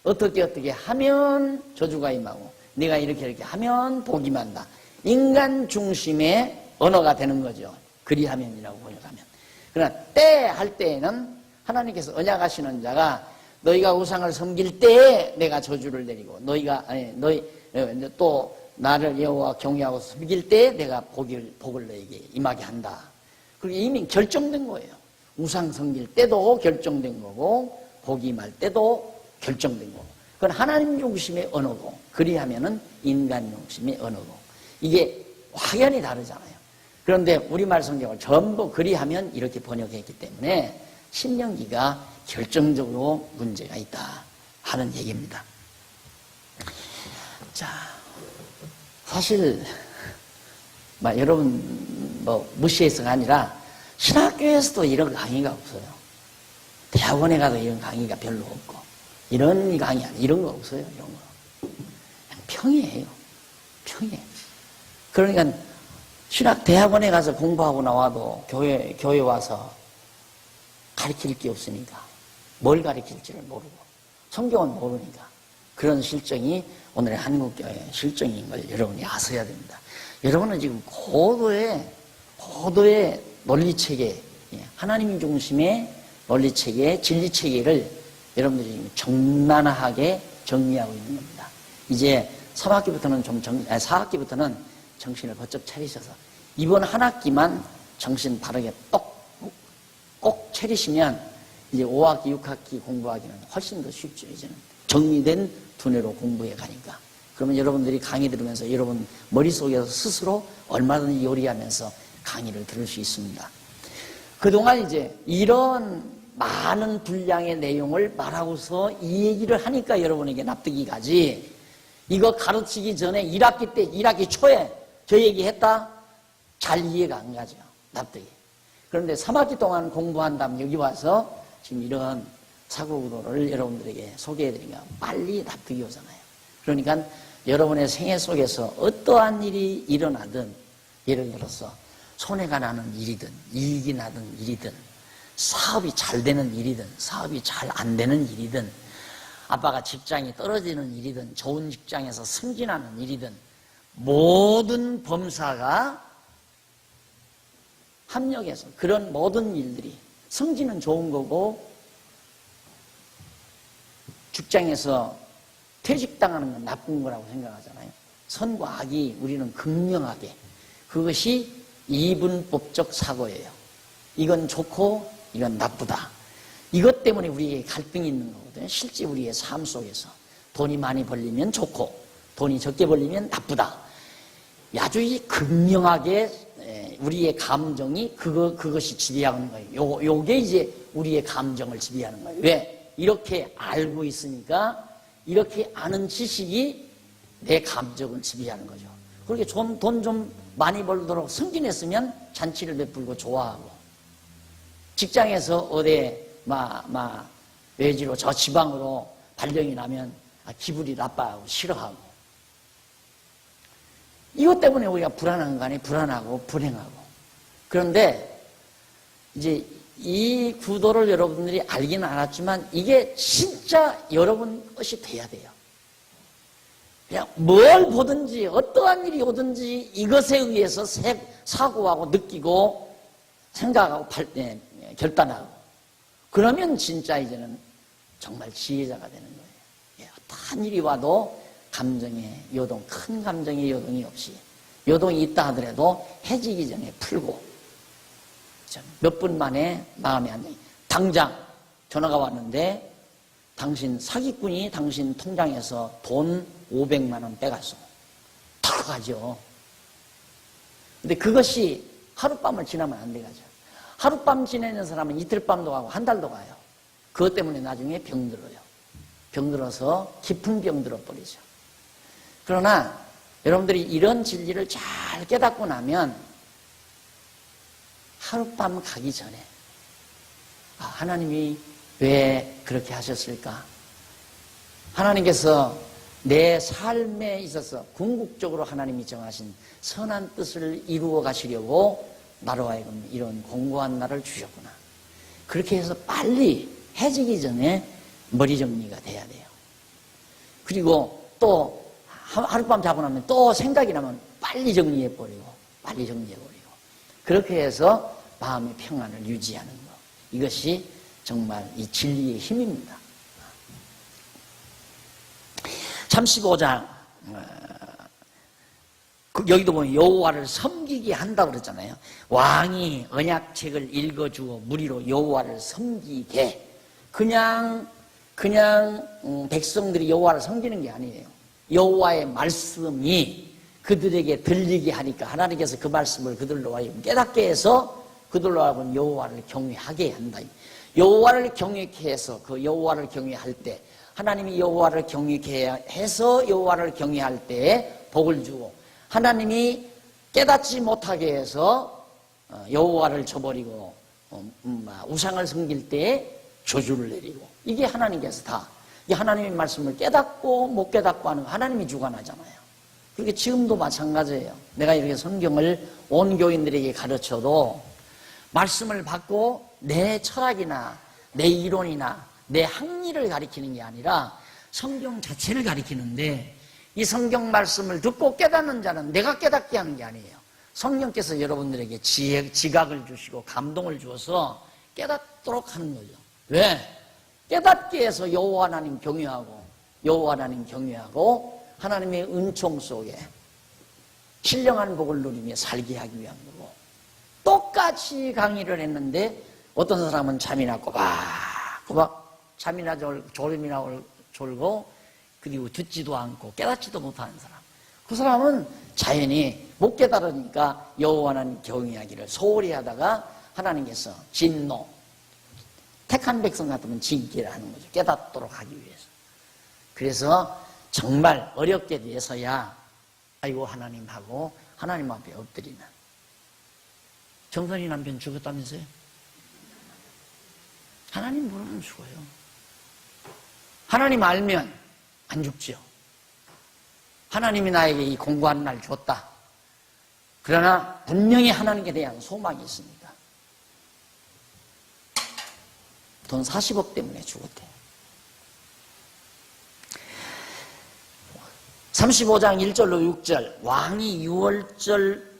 어떻게 하면 저주가 임하고, 네가 이렇게 하면 복이 임한다. 인간 중심의 언어가 되는 거죠. 그리하면이라고 번역하면. 그러나 때 할 때에는 하나님께서 언약하시는 자가 너희가 우상을 섬길 때에 내가 저주를 내리고, 또 나를 여호와 경외하고 섬길 때에 내가 복을 너희에게 임하게 한다. 그게 이미 결정된 거예요. 우상 섬길 때도 결정된 거고, 복이 임할 때도 결정된 거고. 그건 하나님 중심의 언어고, 그리하면은 인간 중심의 언어고. 이게 확연히 다르잖아요. 그런데 우리말 성경을 전부 그리하면 이렇게 번역했기 때문에 신명기가 결정적으로 문제가 있다 하는 얘기입니다. 자, 사실 여러분 무시해서가 아니라 신학교에서도 이런 강의가 없어요. 대학원에 가도 이런 강의가 별로 없고, 이런 강의 아니, 이런 거 없어요. 이런 거 그냥 평이에요. 평이에요. 그러니까 신학 대학원에 가서 공부하고 나와도 교회 와서 가르칠 게 없으니까 뭘 가르칠지를 모르고 성경은 모르니까 그런 실정이 오늘의 한국교회의 실정인 걸 여러분이 아셔야 됩니다. 여러분은 지금 고도의 논리체계, 하나님 중심의 논리체계, 진리체계를 여러분들이 지금 정난하게 정리하고 있는 겁니다. 이제 4학기부터는 정신을 번쩍 차리셔서 이번 한 학기만 정신 바르게 꼭 차리시면 이제 5학기, 6학기 공부하기는 훨씬 더 쉽죠. 이제는 정리된 두뇌로 공부해 가니까. 그러면 여러분들이 강의 들으면서 여러분 머릿속에서 스스로 얼마든지 요리하면서 강의를 들을 수 있습니다. 그동안 이제 이런 많은 분량의 내용을 말하고서 이 얘기를 하니까 여러분에게 납득이 가지, 이거 가르치기 전에 1학기 때 1학기 초에 저 얘기했다? 잘 이해가 안 가죠. 납득이. 그런데 3학기 동안 공부한 다음 여기 와서 지금 이런 사고구도를 여러분들에게 소개해드리니까 빨리 납득이 오잖아요. 그러니까 여러분의 생애 속에서 어떠한 일이 일어나든, 예를 들어서 손해가 나는 일이든 이익이 나는 일이든 사업이 잘 되는 일이든 사업이 잘 안 되는 일이든 아빠가 직장이 떨어지는 일이든 좋은 직장에서 승진하는 일이든 모든 범사가 합력해서 그런 모든 일들이, 승진은 좋은 거고 직장에서 퇴직당하는 건 나쁜 거라고 생각하잖아요. 선과 악이 우리는 극명하게, 그것이 이분법적 사고예요. 이건 좋고 이건 나쁘다. 이것 때문에 우리에게 갈등이 있는 거거든요. 실제 우리의 삶 속에서 돈이 많이 벌리면 좋고 돈이 적게 벌리면 나쁘다. 아주 극명하게 우리의 감정이 그것이 지배하는 거예요. 요게 이제 우리의 감정을 지배하는 거예요. 왜? 이렇게 알고 있으니까 이렇게 아는 지식이 내 감정을 지배하는 거죠. 그렇게 돈 좀 많이 벌도록 승진했으면 잔치를 베풀고 좋아하고, 직장에서 어디 외지로 저 지방으로 발령이 나면 기분이 나빠하고 싫어하고, 이것 때문에 우리가 불안한 거 아니에요. 불안하고 불행하고. 그런데 이제 이 구도를 여러분들이 알기는 않았지만 이게 진짜 여러분 것이 돼야 돼요. 그냥 뭘 보든지 어떠한 일이 오든지 이것에 의해서 사고하고 느끼고 생각하고 결단하고, 그러면 진짜 이제는 정말 지혜자가 되는 거예요. 어떠한 일이 와도 감정의 요동, 큰 감정의 요동이 없이, 요동이 있다 하더라도 해지기 전에 풀고, 몇 분 만에 마음의 안정이. 당장 전화가 왔는데 당신 사기꾼이 당신 통장에서 돈 500만 원 빼갔어. 탁하죠. 근데 그것이 하룻밤을 지나면 안 되죠. 하룻밤 지내는 사람은 이틀밤도 가고 한 달도 가요. 그것 때문에 나중에 병들어요. 병들어서 깊은 병 들어버리죠. 그러나 여러분들이 이런 진리를 잘 깨닫고 나면 하룻밤 가기 전에 하나님이 왜 그렇게 하셨을까? 하나님께서 내 삶에 있어서 궁극적으로 하나님이 정하신 선한 뜻을 이루어 가시려고 나로 하여금 이런 공고한 날을 주셨구나. 그렇게 해서 빨리 해지기 전에 머리 정리가 돼야 돼요. 그리고 또 하룻밤 자고 나면 또 생각이 나면 빨리 정리해버리고 그렇게 해서 마음의 평안을 유지하는 것, 이것이 정말 이 진리의 힘입니다. 35장 여기도 보면 여호와를 섬기게 한다고 그랬잖아요. 왕이 언약책을 읽어주어 무리로 여호와를 섬기게. 그냥 백성들이 여호와를 섬기는 게 아니에요. 여호와의 말씀이 그들에게 들리게 하니까 하나님께서 그 말씀을 그들로 하여금 깨닫게 해서 그들로 하여금 여호와를 경외하게 한다. 여호와를 경외케 해서 그 여호와를 경외할 때, 하나님이 여호와를 경외케 해서 여호와를 경외할 때에 복을 주고, 하나님이 깨닫지 못하게 해서 여호와를 저버리고 우상을 섬길 때에 저주를 내리고, 이게 하나님께서 다, 이 하나님의 말씀을 깨닫고 못 깨닫고 하는 거 하나님이 주관하잖아요. 그렇게 지금도 마찬가지예요. 내가 이렇게 성경을 온 교인들에게 가르쳐도 말씀을 받고 내 철학이나 내 이론이나 내 학리를 가리키는 게 아니라 성경 자체를 가리키는데, 이 성경 말씀을 듣고 깨닫는 자는 내가 깨닫게 하는 게 아니에요. 성령께서 여러분들에게 지각을 주시고 감동을 주어서 깨닫도록 하는 거죠. 왜? 깨닫게 해서 여호와 하나님 경외하고 하나님의 은총 속에 신령한 복을 누리며 살게 하기 위한 거고, 똑같이 강의를 했는데 어떤 사람은 잠이나 꼬박꼬박 잠이나 졸음이나 졸고, 그리고 듣지도 않고 깨닫지도 못하는 사람, 그 사람은 자연히 못 깨달으니까 여호와 하나님 경외하기를 소홀히 하다가 하나님께서 진노, 택한 백성 같으면 징계를 하는 거죠. 깨닫도록 하기 위해서. 그래서 정말 어렵게 돼서야 아이고 하나님 하고 하나님 앞에 엎드리는. 정선이 남편 죽었다면서요? 하나님 모르면 죽어요. 하나님 알면 안 죽죠. 하나님이 나에게 이 공고한 날 줬다. 그러나 분명히 하나님께 대한 소망이 있습니다. 돈 40억 때문에 죽었대요. 35장 1절로 6절, 왕이 유월절을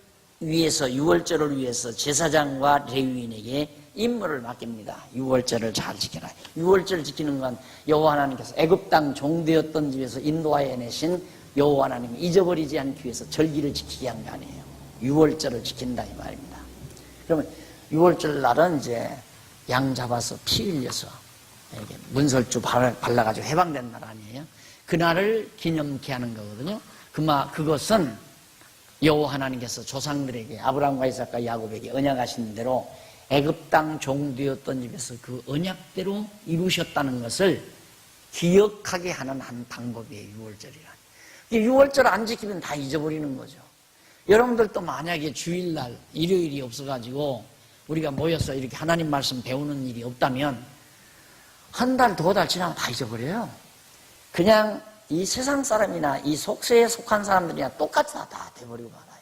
위해서 제사장과 레위인에게 임무를 맡깁니다. 유월절을 잘 지켜라. 유월절을 지키는 건 여호와 하나님께서 애굽 땅 종되었던 집에서 인도하여 내신 여호와 하나님이 잊어버리지 않기 위해서 절기를 지키게 한 거 아니에요. 유월절을 지킨다 이 말입니다. 그러면 유월절 날은 이제 양 잡아서 피 흘려서 이렇게 문설주 발라가지고 해방된 날 아니에요. 그날을 기념케 하는 거거든요. 그것은 여호와 하나님께서 조상들에게 아브라함과 이삭과 야곱에게 언약하신 대로 애굽 땅 종되었던 집에서 그 언약대로 이루셨다는 것을 기억하게 하는 한 방법이에요. 유월절이란. 유월절 안 지키면 다 잊어버리는 거죠. 여러분들도 만약에 주일날 일요일이 없어가지고 우리가 모여서 이렇게 하나님 말씀 배우는 일이 없다면 한 달, 두 달 지나면 다 잊어버려요. 그냥 이 세상 사람이나 이 속세에 속한 사람들이나 똑같이 다 돼버리고 말아요.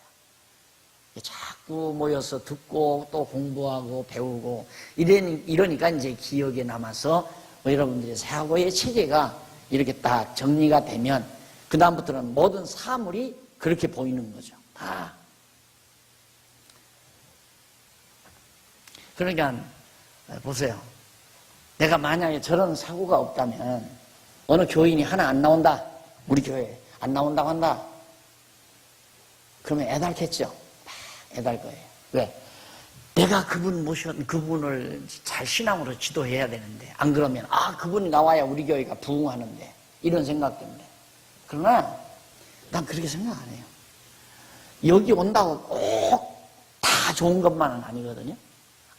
자꾸 모여서 듣고 또 공부하고 배우고 이러니까 이제 기억에 남아서 여러분들의 사고의 체계가 이렇게 딱 정리가 되면 그다음부터는 모든 사물이 그렇게 보이는 거죠. 다. 그러니까 보세요. 내가 만약에 저런 사고가 없다면 어느 교인이 하나 안 나온다. 우리 교회에 안 나온다고 한다. 그러면 애달겠죠. 애달 거예요. 왜? 내가 그분을 잘 신앙으로 지도해야 되는데 안 그러면 그분이 나와야 우리 교회가 부흥하는데 이런 생각 때문에. 그러나 난 그렇게 생각 안 해요. 여기 온다고 꼭 다 좋은 것만은 아니거든요.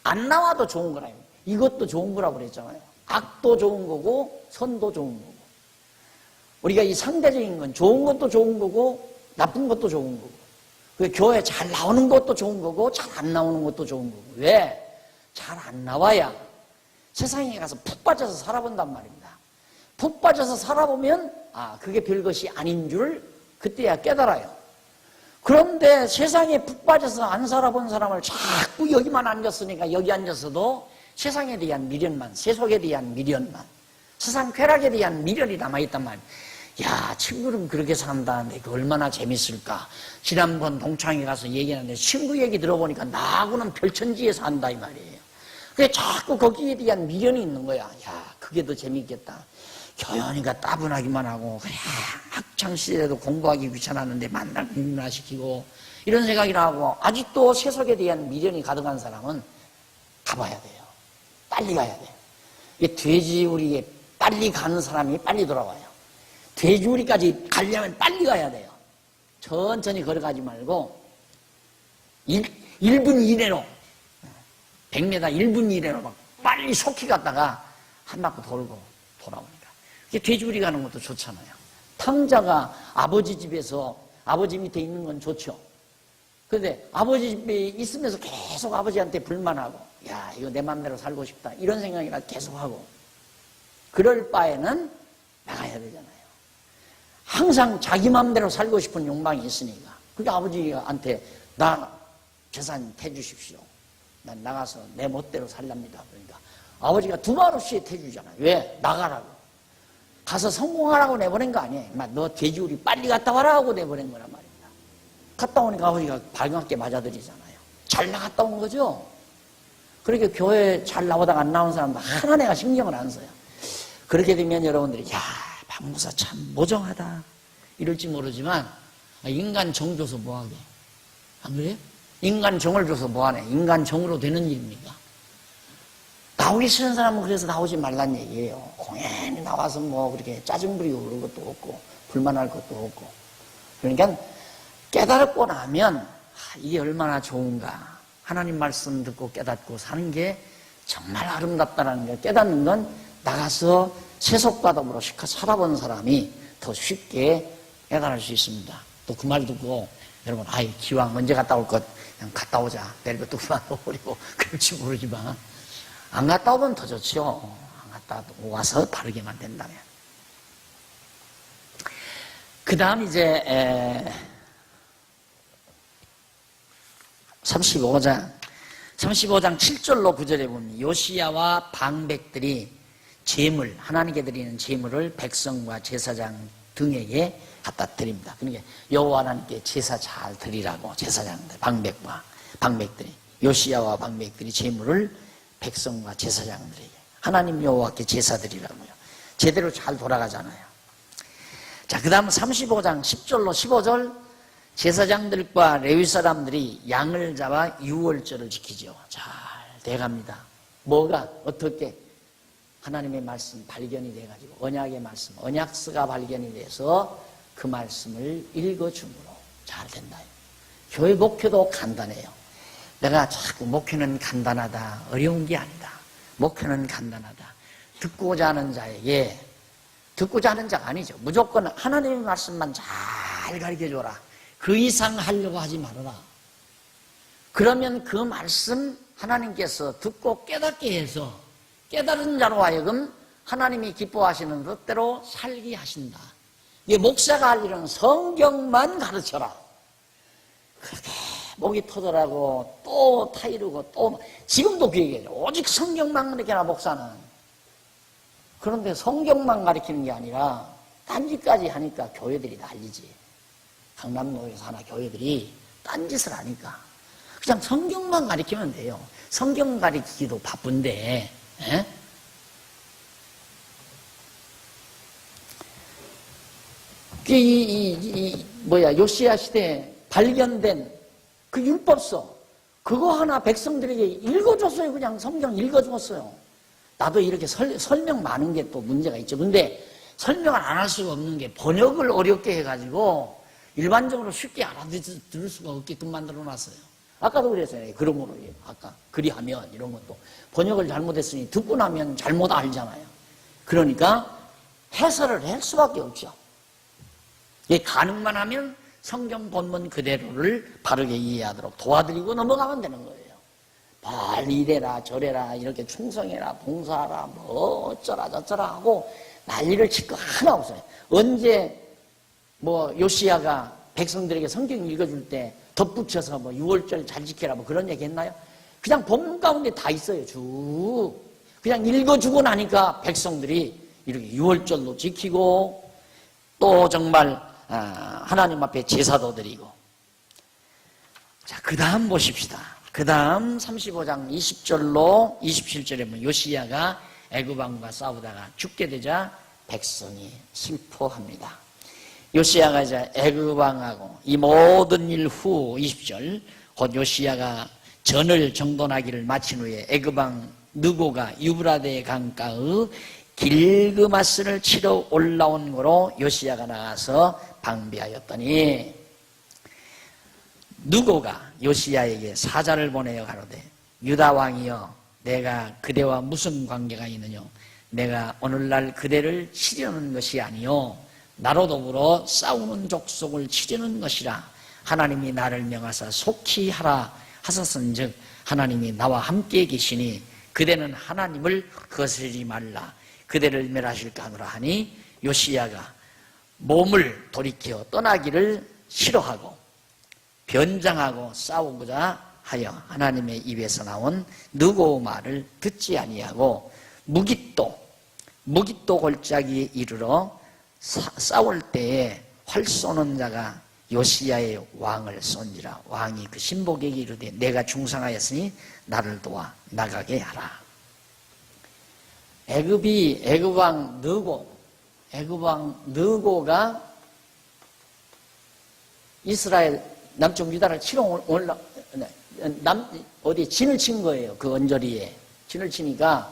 안 나와도 좋은 거라요. 이것도 좋은 거라고 그랬잖아요. 악도 좋은 거고 선도 좋은 거고. 우리가 이 상대적인 건 좋은 것도 좋은 거고 나쁜 것도 좋은 거고. 그 교회 잘 나오는 것도 좋은 거고 잘 안 나오는 것도 좋은 거고. 왜? 잘 안 나와야 세상에 가서 푹 빠져서 살아본단 말입니다. 푹 빠져서 살아보면 그게 별것이 아닌 줄 그때야 깨달아요. 그런데 세상에 푹 빠져서 안 살아본 사람을 자꾸 여기만 앉았으니까 여기 앉아서도 세상에 대한 미련만, 세속에 대한 미련만, 세상 쾌락에 대한 미련이 남아있단 말이에요. 야, 친구는 그렇게 산다는데 그 얼마나 재밌을까. 지난번 동창회 가서 얘기하는데 친구 얘기 들어보니까 나하고는 별천지에 산다 이 말이에요. 그게 자꾸 거기에 대한 미련이 있는 거야. 야, 그게 더 재밌겠다. 교연이가 따분하기만 하고 그래 학창시절에도 공부하기 귀찮았는데 맨날 공부나 시키고 이런 생각이 나고 아직도 세속에 대한 미련이 가득한 사람은 가봐야 돼요. 빨리 가야 돼요. 이게 돼지우리에 빨리 가는 사람이 빨리 돌아와요. 돼지우리까지 가려면 빨리 가야 돼요. 천천히 걸어가지 말고 1분 이내로 100m 1분 이내로 막 빨리 속히 갔다가 한 바퀴 돌고 돌아오니까 돼지우리 가는 것도 좋잖아요. 탕자가 아버지 집에서 아버지 밑에 있는 건 좋죠. 그런데 아버지 집에 있으면서 계속 아버지한테 불만하고 야 이거 내 맘대로 살고 싶다 이런 생각이라 계속하고 그럴 바에는 나가야 되잖아요. 항상 자기 맘대로 살고 싶은 욕망이 있으니까 그게 아버지한테 나 재산 태주십시오. 난 나가서 내 멋대로 살랍니다. 그러니까 아버지가 두말 없이 태주잖아요. 왜? 나가라고. 가서 성공하라고 내보낸 거 아니에요. 너 돼지우리 빨리 갔다 와라 하고 내보낸 거란 말입니다. 갔다 오니까 아버지가 발광하게 맞아들이잖아요. 잘 나갔다 온 거죠. 그렇게 교회 잘 나오다가 안 나온 사람도 하나 내가 신경을 안 써요. 그렇게 되면 여러분들이 야 박무사 참 모정하다 이럴지 모르지만 인간 정 줘서 뭐하게 안 그래요? 인간 정을 줘서 뭐하네. 인간 정으로 되는 일입니까? 나오기 싫은 사람은 그래서 나오지 말란 얘기예요. 공연히 나와서 뭐 그렇게 짜증 부리고 그런 것도 없고 불만할 것도 없고. 그러니까 깨달고 나면 이게 얼마나 좋은가. 하나님 말씀 듣고 깨닫고 사는 게 정말 아름답다는 걸 깨닫는 건 나가서 세속과 더불어 실컷 살아본 사람이 더 쉽게 깨달을 수 있습니다. 또 그 말 듣고 여러분 기왕 언제 갔다 올 것 그냥 갔다 오자. 내일 것도 그만둬버리고 그럴지 모르지만 안 갔다 오면 더 좋죠. 안 갔다 와서 바르게만 된다면. 그 다음 이제 35장 7절로 9절에 보면 요시야와 방백들이 제물, 하나님께 드리는 제물을 백성과 제사장 등에게 갖다 드립니다. 그러니까 여호와 하나님께 제사 잘 드리라고 제사장들, 방백들이 요시야와 방백들이 제물을 백성과 제사장들에게 하나님 여호와께 제사 드리라고요. 제대로 잘 돌아가잖아요. 자, 그 다음 35장 10절로 15절 제사장들과 레위 사람들이 양을 잡아 유월절을 지키죠. 잘 돼갑니다. 뭐가 어떻게? 하나님의 말씀 발견이 돼가지고 언약의 말씀, 언약서가 발견이 돼서 그 말씀을 읽어줌으로 잘 된다. 교회 목표도 간단해요. 내가 자꾸 목표는 간단하다, 어려운 게 아니다. 목표는 간단하다. 듣고자 하는 자에게, 듣고자 하는 자가 아니죠. 무조건 하나님의 말씀만 잘 가르쳐줘라. 그 이상 하려고 하지 말아라. 그러면 그 말씀 하나님께서 듣고 깨닫게 해서 깨달은 자로 하여금 하나님이 기뻐하시는 뜻대로 살게 하신다. 이게 목사가 할 일은 성경만 가르쳐라. 그렇게 목이 터져라고 또 타이르고 또 지금도 그 얘기해요. 오직 성경만 가르쳐라 목사는. 그런데 성경만 가르치는 게 아니라 딴짓까지 하니까 교회들이 난리지. 강남로에서 하나 교회들이 딴짓을 하니까 그냥 성경만 가르치면 돼요. 성경 가르치기도 바쁜데 에? 요시야 시대에 발견된 그 율법서 그거 하나 백성들에게 읽어줬어요. 그냥 성경 읽어줬어요. 나도 이렇게 설명 많은 게 또 문제가 있죠. 근데 설명을 안 할 수가 없는 게 번역을 어렵게 해가지고 일반적으로 쉽게 알아들을 수가 없게끔 만들어놨어요. 아까도 그랬어요. 그러므로 아까 그리하면 이런 것도 번역을 잘못했으니 듣고 나면 잘못 알잖아요. 그러니까 해설을 할 수밖에 없죠. 가능만 하면 성경 본문 그대로를 바르게 이해하도록 도와드리고 넘어가면 되는 거예요. 뭘 이래라 저래라 이렇게 충성해라 봉사하라 뭐 어쩌라 저쩌라 하고 난리를 칠 거 하나 없어요. 언제 요시야가 백성들에게 성경 읽어줄 때 덧붙여서 유월절 잘 지켜라 그런 얘기 했나요? 그냥 본문 가운데 다 있어요. 쭉 그냥 읽어주고 나니까 백성들이 이렇게 유월절도 지키고 또 정말 하나님 앞에 제사도 드리고. 자, 그 다음 보십시다. 그 다음 35장 20절로 27절에 보면 요시야가 애굽 왕과 싸우다가 죽게 되자 백성이 슬퍼합니다. 요시야가 이제 애굽 왕하고 이 모든 일 후 20절 곧 요시야가 전을 정돈하기를 마친 후에 애굽 왕 느고가 유브라데 강가의 길그마스를 치러 올라온 거로 요시야가 나가서 방비하였더니 느고가 요시야에게 사자를 보내어 가로되 유다 왕이여 내가 그대와 무슨 관계가 있느냐 내가 오늘날 그대를 치려는 것이 아니요 나로 더불어 싸우는 족속을 치려는 것이라 하나님이 나를 명하사 속히 하라 하셨은즉 하나님이 나와 함께 계시니 그대는 하나님을 거스르지 말라 그대를 멸하실까 하노라 하니 요시야가 몸을 돌이켜 떠나기를 싫어하고 변장하고 싸우고자 하여 하나님의 입에서 나온 느고 말을 듣지 아니하고 무깃도 골짜기에 이르러 싸울 때에 활 쏘는 자가 요시야의 왕을 쏜지라 왕이 그 신복에게 이르되 내가 중상하였으니 나를 도와 나가게 하라. 애굽 왕 느고가 이스라엘 남쪽 유다를 치러 진을 친 거예요. 그 언저리에 진을 치니까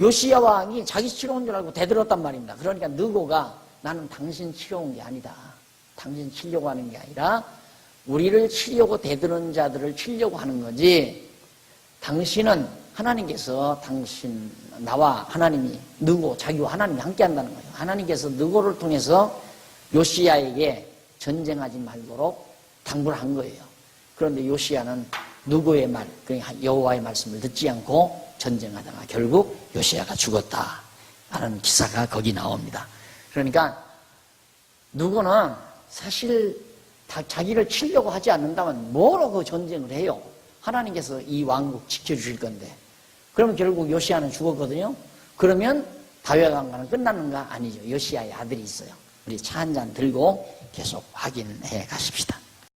요시야 왕이 자기 치러 온 줄 알고 대들었단 말입니다. 그러니까 느고가 나는 당신 치러 온 게 아니다. 당신 치려고 하는 게 아니라 우리를 치려고 대드는 자들을 치려고 하는 거지. 당신은 하나님께서 나와 하나님이 느고 자기와 하나님이 함께 한다는 거예요. 하나님께서 느고를 통해서 요시야에게 전쟁하지 말도록 당부를 한 거예요. 그런데 요시야는 느고의 말, 그러니까 여호와의 말씀을 듣지 않고 전쟁하다가 결국 요시야가 죽었다 하는 기사가 거기 나옵니다. 그러니까 느고는 사실 자기를 치려고 하지 않는다면 뭐로 그 전쟁을 해요? 하나님께서 이 왕국 지켜주실 건데. 그러면 결국 요시야는 죽었거든요. 그러면 다윗 왕가는 끝나는가? 아니죠. 요시야의 아들이 있어요. 우리 차 한 잔 들고 계속 확인해 가십시다.